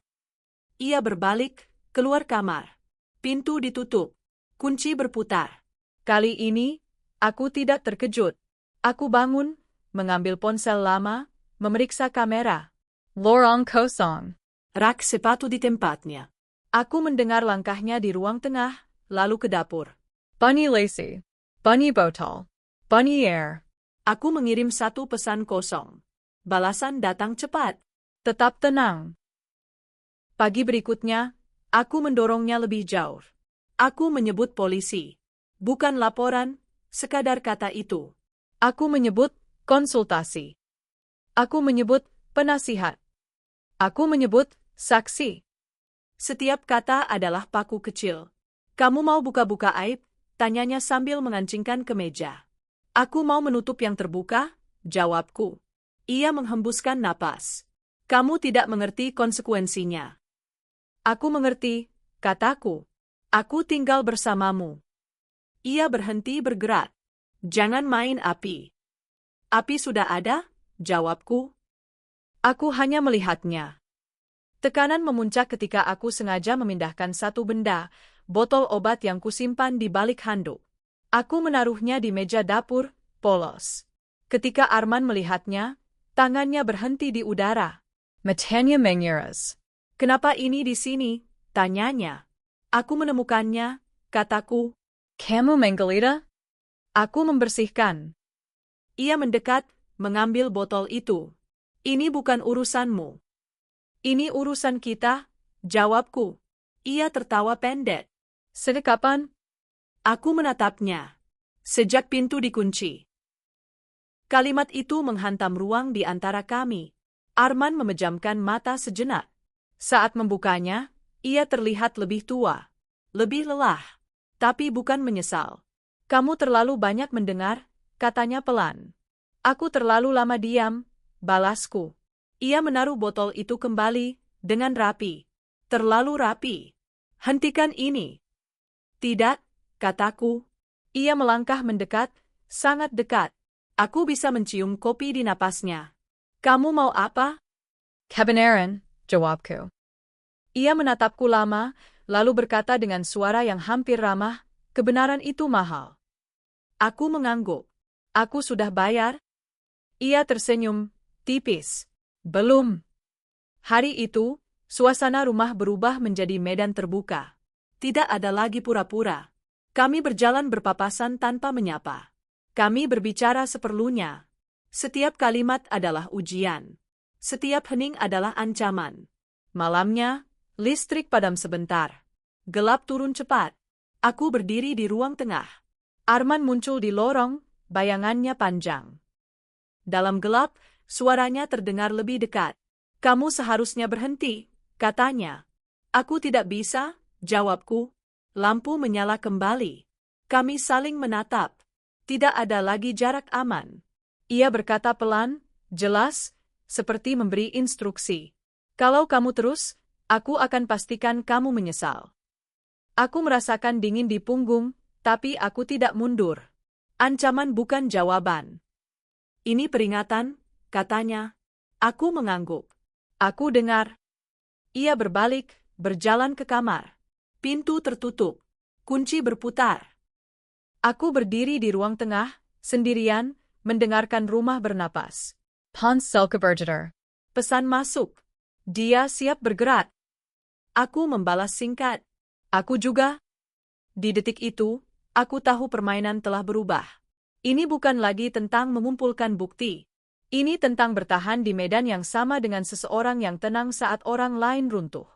Ia berbalik, keluar kamar. Pintu ditutup. Kunci berputar. Kali ini, aku tidak terkejut. Aku bangun, mengambil ponsel lama, memeriksa kamera. Lorong kosong. Rak sepatu di tempatnya. Aku mendengar langkahnya di ruang tengah, lalu ke dapur. Bunyi Lacey. Bunyi botol. Bunyi air. Aku mengirim satu pesan kosong. Balasan datang cepat. Tetap tenang. Pagi berikutnya, aku mendorongnya lebih jauh. Aku menyebut polisi. Bukan laporan, sekadar kata itu. Aku menyebut konsultasi. Aku menyebut penasihat. Aku menyebut saksi. Setiap kata adalah paku kecil. Kamu mau buka-buka aib? Tanyanya sambil mengancingkan ke meja. Aku mau menutup yang terbuka, jawabku. Ia menghembuskan napas. Kamu tidak mengerti konsekuensinya. Aku mengerti, kataku. Aku tinggal bersamamu. Ia berhenti bergerak. Jangan main api. Api sudah ada, jawabku. Aku hanya melihatnya. Tekanan memuncak ketika aku sengaja memindahkan satu benda, botol obat yang kusimpan di balik handuk. Aku menaruhnya di meja dapur, polos. Ketika Arman melihatnya, tangannya berhenti di udara. Matanya mengiras. Kenapa ini di sini? Tanyanya. Aku menemukannya, kataku. Kamu menggelida? Aku membersihkan. Ia mendekat, mengambil botol itu. Ini bukan urusanmu. Ini urusan kita, jawabku. Ia tertawa pendek. Sejak kapan? Aku menatapnya. Sejak pintu dikunci. Kalimat itu menghantam ruang di antara kami. Arman memejamkan mata sejenak. Saat membukanya, ia terlihat lebih tua. Lebih lelah. Tapi bukan menyesal. Kamu terlalu banyak mendengar, katanya pelan. Aku terlalu lama diam, balasku. Ia menaruh botol itu kembali, dengan rapi. Terlalu rapi. Hentikan ini. Tidak, kataku. Ia melangkah mendekat, sangat dekat. Aku bisa mencium kopi di napasnya. Kamu mau apa? Kebenaran, jawabku. Ia menatapku lama, lalu berkata dengan suara yang hampir ramah, kebenaran itu mahal. Aku mengangguk. Aku sudah bayar? Ia tersenyum, tipis. Belum. Hari itu, suasana rumah berubah menjadi medan terbuka. Tidak ada lagi pura-pura. Kami berjalan berpapasan tanpa menyapa. Kami berbicara seperlunya. Setiap kalimat adalah ujian. Setiap hening adalah ancaman. Malamnya, listrik padam sebentar. Gelap turun cepat. Aku berdiri di ruang tengah. Arman muncul di lorong, bayangannya panjang. Dalam gelap, suaranya terdengar lebih dekat. Kamu seharusnya berhenti, katanya. Aku tidak bisa, jawabku. Lampu menyala kembali. Kami saling menatap. Tidak ada lagi jarak aman. Ia berkata pelan, jelas, seperti memberi instruksi. Kalau kamu terus, aku akan pastikan kamu menyesal. Aku merasakan dingin di punggung, tapi aku tidak mundur. Ancaman bukan jawaban. Ini peringatan, katanya. Aku mengangguk. Aku dengar. Ia berbalik, berjalan ke kamar. Pintu tertutup. Kunci berputar. Aku berdiri di ruang tengah, sendirian, mendengarkan rumah bernapas. Ponsel keberjedar. Pesan masuk. Dia siap bergerak. Aku membalas singkat. Aku juga. Di detik itu, aku tahu permainan telah berubah. Ini bukan lagi tentang mengumpulkan bukti. Ini tentang bertahan di medan yang sama dengan seseorang yang tenang saat orang lain runtuh.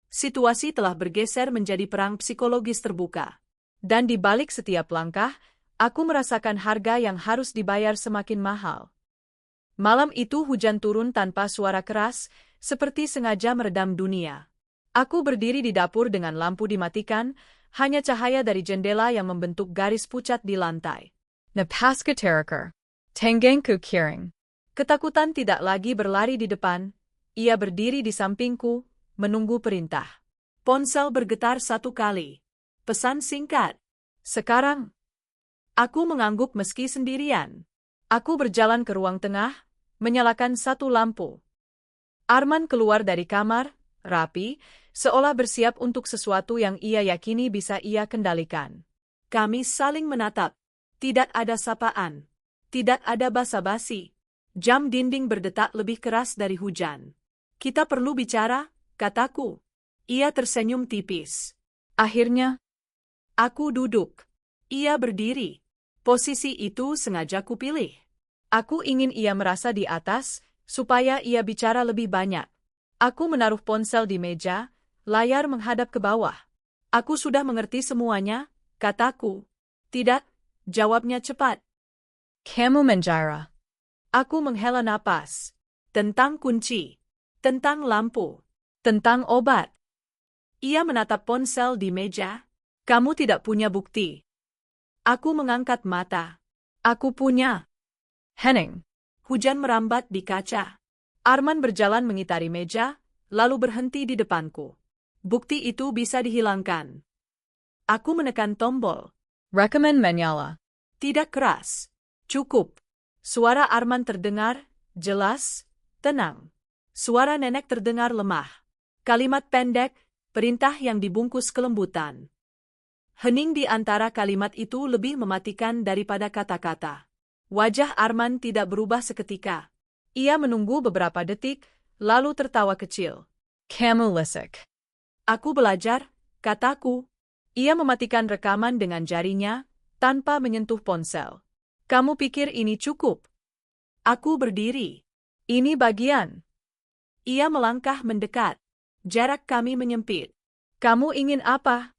Situasi telah bergeser menjadi perang psikologis terbuka. Dan di balik setiap langkah, aku merasakan harga yang harus dibayar semakin mahal. Malam itu hujan turun tanpa suara keras, seperti sengaja meredam dunia. Aku berdiri di dapur dengan lampu dimatikan, hanya cahaya dari jendela yang membentuk garis pucat di lantai. Napaska Teraker. Tenggengku Kiring. Ketakutan tidak lagi berlari di depan, ia berdiri di sampingku, menunggu perintah. Ponsel bergetar 1 kali. Pesan singkat. Sekarang. Aku mengangguk meski sendirian. Aku berjalan ke ruang tengah, menyalakan 1 lampu. Arman keluar dari kamar, rapi, seolah bersiap untuk sesuatu yang ia yakini bisa ia kendalikan. Kami saling menatap. Tidak ada sapaan. Tidak ada basa-basi. Jam dinding berdetak lebih keras dari hujan. Kita perlu bicara, kataku. Ia tersenyum tipis. Akhirnya, aku duduk. Ia berdiri. Posisi itu sengaja kupilih. Aku ingin ia merasa di atas, supaya ia bicara lebih banyak. Aku menaruh ponsel di meja, layar menghadap ke bawah. Aku sudah mengerti semuanya, kataku. Tidak, jawabnya cepat. Kamu menjara. Aku menghela napas. Tentang kunci. Tentang lampu. Tentang obat. Ia menatap ponsel di meja. Kamu tidak punya bukti. Aku mengangkat mata. Aku punya. Henning. Hujan merambat di kaca. Arman berjalan mengitari meja, lalu berhenti di depanku. Bukti itu bisa dihilangkan. Aku menekan tombol. Recommend menyala. Tidak keras. Cukup. Suara Arman terdengar, jelas, tenang. Suara nenek terdengar lemah. Kalimat pendek, perintah yang dibungkus kelembutan. Hening di antara kalimat itu lebih mematikan daripada kata-kata. Wajah Arman tidak berubah seketika. Ia menunggu beberapa detik, lalu tertawa kecil. Kamu lisik. Aku belajar, kataku. Ia mematikan rekaman dengan jarinya, tanpa menyentuh ponsel. Kamu pikir ini cukup? Aku berdiri. Ini bagian. Ia melangkah mendekat. Jarak kami menyempit. Kamu ingin apa?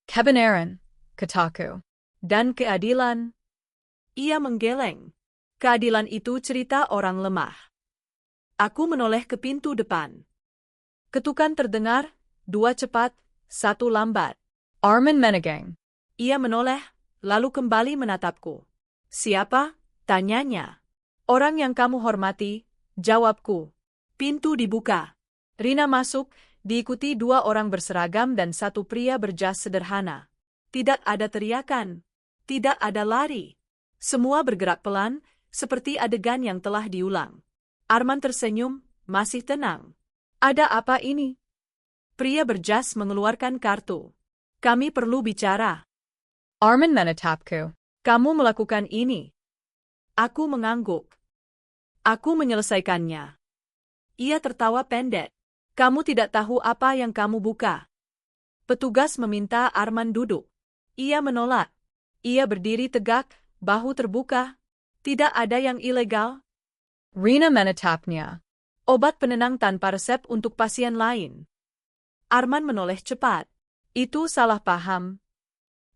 Kebenaran, kataku. Dan keadilan. Ia menggeleng. Keadilan itu cerita orang lemah. Aku menoleh ke pintu depan. Ketukan terdengar, 2 cepat, 1 lambat. Arman menegang. Ia menoleh, lalu kembali menatapku. Siapa? Tanyanya. Orang yang kamu hormati, jawabku. Pintu dibuka. Rina masuk, diikuti 2 orang berseragam dan 1 pria berjas sederhana. Tidak ada teriakan. Tidak ada lari. Semua bergerak pelan, seperti adegan yang telah diulang. Arman tersenyum, masih tenang. Ada apa ini? Pria berjas mengeluarkan kartu. Kami perlu bicara. Arman menatapku. Kamu melakukan ini. Aku mengangguk. Aku menyelesaikannya. Ia tertawa pendek. Kamu tidak tahu apa yang kamu buka. Petugas meminta Arman duduk. Ia menolak. Ia berdiri tegak, bahu terbuka. Tidak ada yang ilegal. Rina menatapnya. Obat penenang tanpa resep untuk pasien lain. Arman menoleh cepat. Itu salah paham.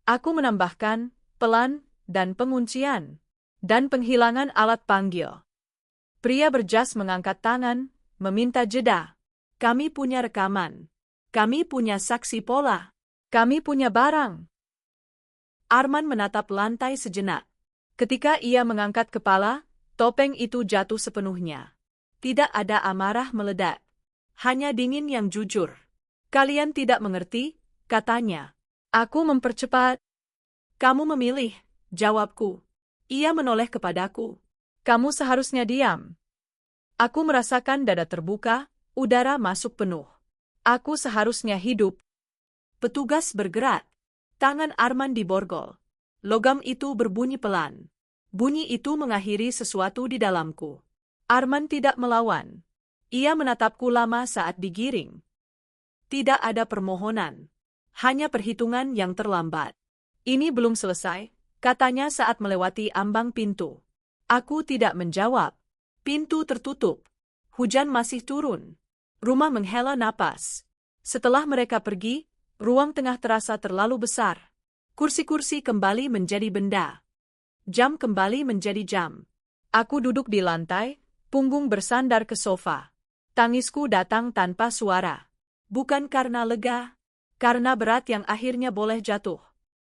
Aku menambahkan, pelan, dan penguncian. Dan penghilangan alat panggil. Pria berjas mengangkat tangan, meminta jeda. Kami punya rekaman. Kami punya saksi pola. Kami punya barang. Arman menatap lantai sejenak. Ketika ia mengangkat kepala, topeng itu jatuh sepenuhnya. Tidak ada amarah meledak. Hanya dingin yang jujur. Kalian tidak mengerti, katanya. Aku mempercepat. Kamu memilih, jawabku. Ia menoleh kepadaku. Kamu seharusnya diam. Aku merasakan dada terbuka, udara masuk penuh. Aku seharusnya hidup. Petugas bergerak. Tangan Arman diborgol. Logam itu berbunyi pelan. Bunyi itu mengakhiri sesuatu di dalamku. Arman tidak melawan. Ia menatapku lama saat digiring. Tidak ada permohonan. Hanya perhitungan yang terlambat. Ini belum selesai, katanya saat melewati ambang pintu. Aku tidak menjawab. Pintu tertutup. Hujan masih turun. Rumah menghela napas. Setelah mereka pergi, ruang tengah terasa terlalu besar. Kursi-kursi kembali menjadi benda. Jam kembali menjadi jam. Aku duduk di lantai, punggung bersandar ke sofa. Tangisku datang tanpa suara. Bukan karena lega, karena berat yang akhirnya boleh jatuh.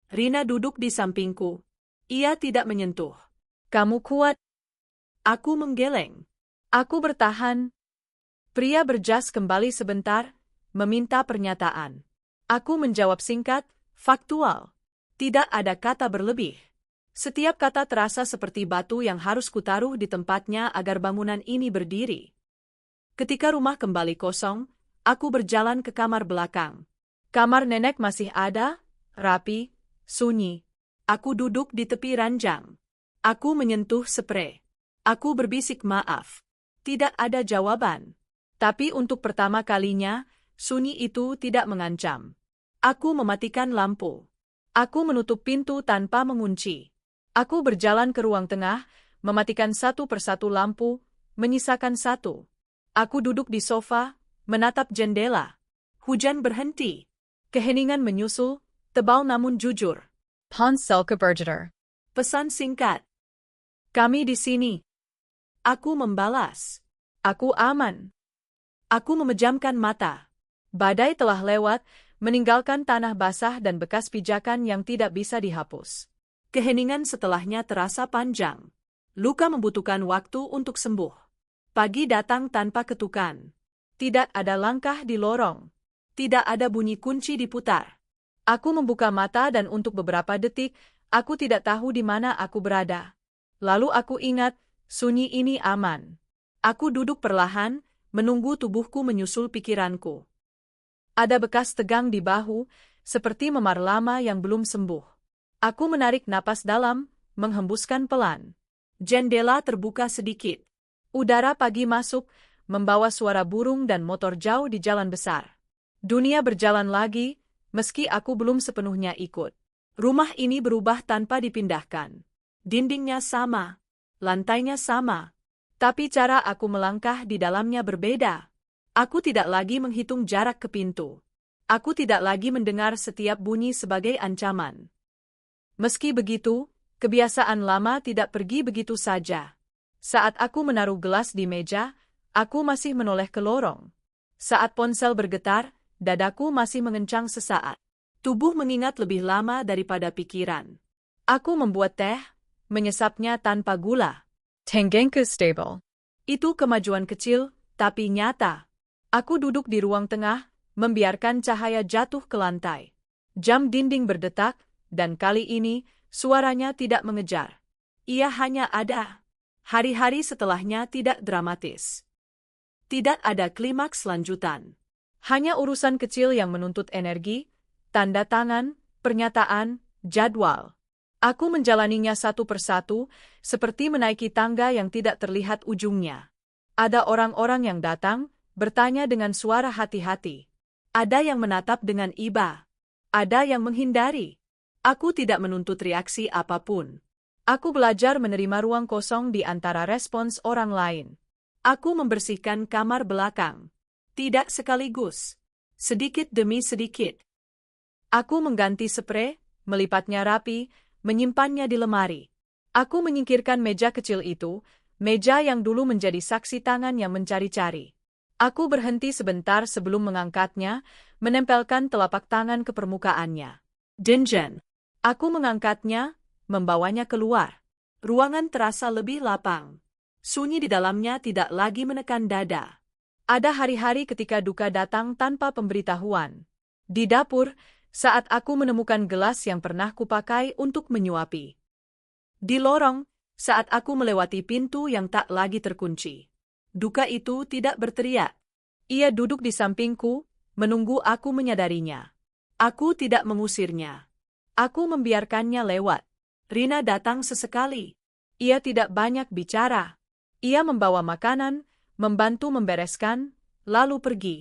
Rina duduk di sampingku. Ia tidak menyentuh. Kamu kuat. Aku menggeleng. Aku bertahan. Pria berjas kembali sebentar, meminta pernyataan. Aku menjawab singkat, faktual. Tidak ada kata berlebih. Setiap kata terasa seperti batu yang harus kutaruh di tempatnya agar bangunan ini berdiri. Ketika rumah kembali kosong, aku berjalan ke kamar belakang. Kamar nenek masih ada, rapi, sunyi. Aku duduk di tepi ranjang. Aku menyentuh sprei. Aku berbisik maaf. Tidak ada jawaban. Tapi untuk pertama kalinya, sunyi itu tidak mengancam. Aku mematikan lampu. Aku menutup pintu tanpa mengunci. Aku berjalan ke ruang tengah, mematikan satu persatu lampu, menyisakan satu. Aku duduk di sofa, menatap jendela. Hujan berhenti. Keheningan menyusul, tebal namun jujur. Ponsel Bergeter. Pesan singkat. Kami di sini. Aku membalas. Aku aman. Aku memejamkan mata. Badai telah lewat, meninggalkan tanah basah dan bekas pijakan yang tidak bisa dihapus. Keheningan setelahnya terasa panjang. Luka membutuhkan waktu untuk sembuh. Pagi datang tanpa ketukan. Tidak ada langkah di lorong. Tidak ada bunyi kunci diputar. Aku membuka mata dan untuk beberapa detik, aku tidak tahu di mana aku berada. Lalu aku ingat, sunyi ini aman. Aku duduk perlahan, menunggu tubuhku menyusul pikiranku. Ada bekas tegang di bahu, seperti memar lama yang belum sembuh. Aku menarik napas dalam, menghembuskan pelan. Jendela terbuka sedikit. Udara pagi masuk, membawa suara burung dan motor jauh di jalan besar. Dunia berjalan lagi, meski aku belum sepenuhnya ikut. Rumah ini berubah tanpa dipindahkan. Dindingnya sama, lantainya sama. Tapi cara aku melangkah di dalamnya berbeda. Aku tidak lagi menghitung jarak ke pintu. Aku tidak lagi mendengar setiap bunyi sebagai ancaman. Meski begitu, kebiasaan lama tidak pergi begitu saja. Saat aku menaruh gelas di meja, aku masih menoleh ke lorong. Saat ponsel bergetar, dadaku masih mengencang sesaat. Tubuh mengingat lebih lama daripada pikiran. Aku membuat teh, menyesapnya tanpa gula. Tangengku stable. Itu kemajuan kecil, tapi nyata. Aku duduk di ruang tengah, membiarkan cahaya jatuh ke lantai. Jam dinding berdetak, dan kali ini, suaranya tidak mengejar. Ia hanya ada. Hari-hari setelahnya tidak dramatis. Tidak ada klimaks lanjutan. Hanya urusan kecil yang menuntut energi, tanda tangan, pernyataan, jadwal. Aku menjalaninya satu persatu, seperti menaiki tangga yang tidak terlihat ujungnya. Ada orang-orang yang datang, bertanya dengan suara hati-hati. Ada yang menatap dengan iba. Ada yang menghindari. Aku tidak menuntut reaksi apapun. Aku belajar menerima ruang kosong di antara respons orang lain. Aku membersihkan kamar belakang. Tidak sekaligus. Sedikit demi sedikit. Aku mengganti sprei, melipatnya rapi, menyimpannya di lemari. Aku menyingkirkan meja kecil itu, meja yang dulu menjadi saksi tangan yang mencari-cari. Aku berhenti sebentar sebelum mengangkatnya, menempelkan telapak tangan ke permukaannya. Dingen. Aku mengangkatnya, membawanya keluar. Ruangan terasa lebih lapang. Sunyi di dalamnya tidak lagi menekan dada. Ada hari-hari ketika duka datang tanpa pemberitahuan. Di dapur, saat aku menemukan gelas yang pernah kupakai untuk menyuapi. Di lorong, saat aku melewati pintu yang tak lagi terkunci. Duka itu tidak berteriak. Ia duduk di sampingku, menunggu aku menyadarinya. Aku tidak mengusirnya. Aku membiarkannya lewat. Rina datang sesekali. Ia tidak banyak bicara. Ia membawa makanan, membantu membereskan, lalu pergi.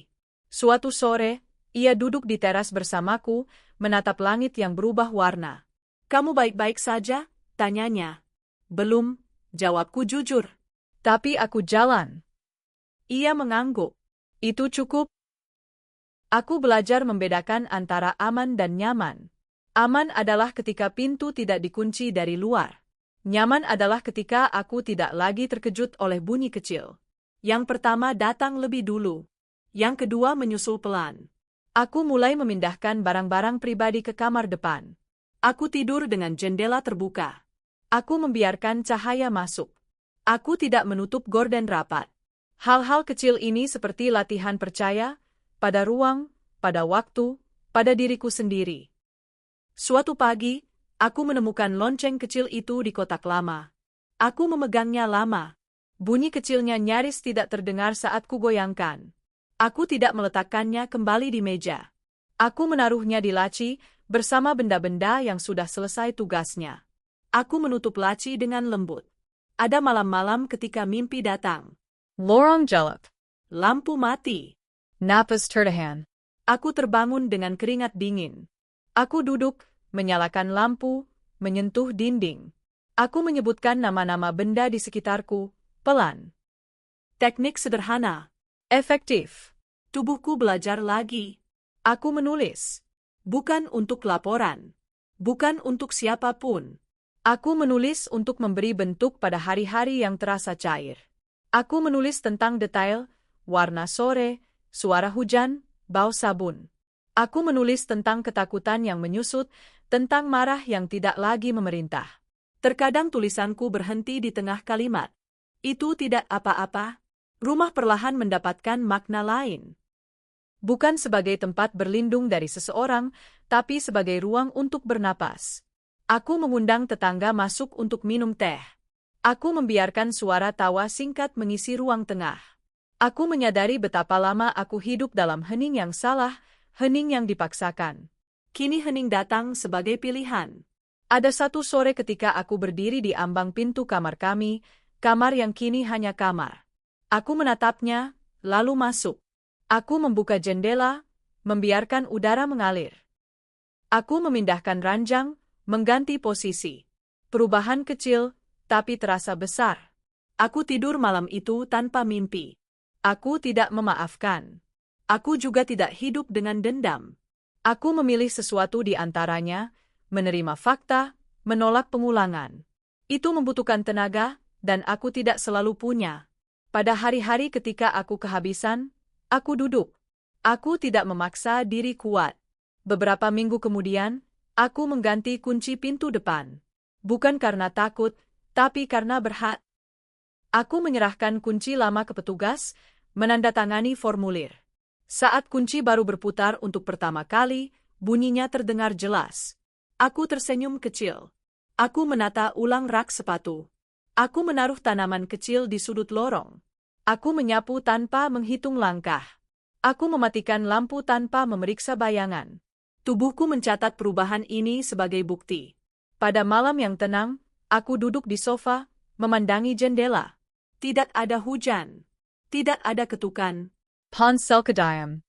Suatu sore, ia duduk di teras bersamaku, menatap langit yang berubah warna. "Kamu baik-baik saja?" tanyanya. "Belum," jawabku jujur. "Tapi aku jalan." Ia mengangguk. "Itu cukup?" Aku belajar membedakan antara aman dan nyaman. Aman adalah ketika pintu tidak dikunci dari luar. Nyaman adalah ketika aku tidak lagi terkejut oleh bunyi kecil. Yang pertama datang lebih dulu. Yang kedua menyusul pelan. Aku mulai memindahkan barang-barang pribadi ke kamar depan. Aku tidur dengan jendela terbuka. Aku membiarkan cahaya masuk. Aku tidak menutup gorden rapat. Hal-hal kecil ini seperti latihan percaya, pada ruang, pada waktu, pada diriku sendiri. Suatu pagi, aku menemukan lonceng kecil itu di kotak lama. Aku memegangnya lama. Bunyi kecilnya nyaris tidak terdengar saat kugoyangkan. Aku tidak meletakkannya kembali di meja. Aku menaruhnya di laci bersama benda-benda yang sudah selesai tugasnya. Aku menutup laci dengan lembut. Ada malam-malam ketika mimpi datang. Lorong gelap. Lampu mati. Napas tertahan. Aku terbangun dengan keringat dingin. Aku duduk, menyalakan lampu, menyentuh dinding. Aku menyebutkan nama-nama benda di sekitarku, pelan. Teknik sederhana. Efektif. Tubuhku belajar lagi. Aku menulis. Bukan untuk laporan. Bukan untuk siapapun. Aku menulis untuk memberi bentuk pada hari-hari yang terasa cair. Aku menulis tentang detail, warna sore, suara hujan, bau sabun. Aku menulis tentang ketakutan yang menyusut, tentang marah yang tidak lagi memerintah. Terkadang tulisanku berhenti di tengah kalimat. Itu tidak apa-apa. Rumah perlahan mendapatkan makna lain. Bukan sebagai tempat berlindung dari seseorang, tapi sebagai ruang untuk bernapas. Aku mengundang tetangga masuk untuk minum teh. Aku membiarkan suara tawa singkat mengisi ruang tengah. Aku menyadari betapa lama aku hidup dalam hening yang salah, hening yang dipaksakan. Kini hening datang sebagai pilihan. Ada satu sore ketika aku berdiri di ambang pintu kamar kami, kamar yang kini hanya kamar. Aku menatapnya, lalu masuk. Aku membuka jendela, membiarkan udara mengalir. Aku memindahkan ranjang, mengganti posisi. Perubahan kecil, tapi terasa besar. Aku tidur malam itu tanpa mimpi. Aku tidak memaafkan. Aku juga tidak hidup dengan dendam. Aku memilih sesuatu di antaranya, menerima fakta, menolak pengulangan. Itu membutuhkan tenaga, dan aku tidak selalu punya. Pada hari-hari ketika aku kehabisan, aku duduk. Aku tidak memaksa diri kuat. Beberapa minggu kemudian, aku mengganti kunci pintu depan. Bukan karena takut, tapi karena berhak. Aku menyerahkan kunci lama ke petugas, menandatangani formulir. Saat kunci baru berputar untuk pertama kali, bunyinya terdengar jelas. Aku tersenyum kecil. Aku menata ulang rak sepatu. Aku menaruh tanaman kecil di sudut lorong. Aku menyapu tanpa menghitung langkah. Aku mematikan lampu tanpa memeriksa bayangan. Tubuhku mencatat perubahan ini sebagai bukti. Pada malam yang tenang, aku duduk di sofa, memandangi jendela. Tidak ada hujan. Tidak ada ketukan. Ponsel Kedayam.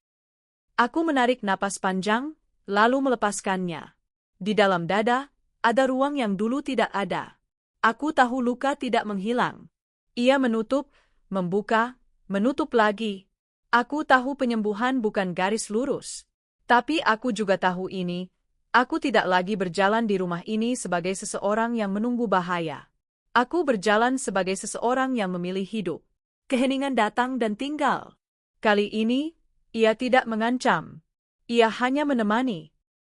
Aku menarik napas panjang, lalu melepaskannya. Di dalam dada, ada ruang yang dulu tidak ada. Aku tahu luka tidak menghilang. Ia menutup, membuka, menutup lagi. Aku tahu penyembuhan bukan garis lurus. Tapi aku juga tahu ini, aku tidak lagi berjalan di rumah ini sebagai seseorang yang menunggu bahaya. Aku berjalan sebagai seseorang yang memilih hidup. Keheningan datang dan tinggal. Kali ini, ia tidak mengancam. Ia hanya menemani.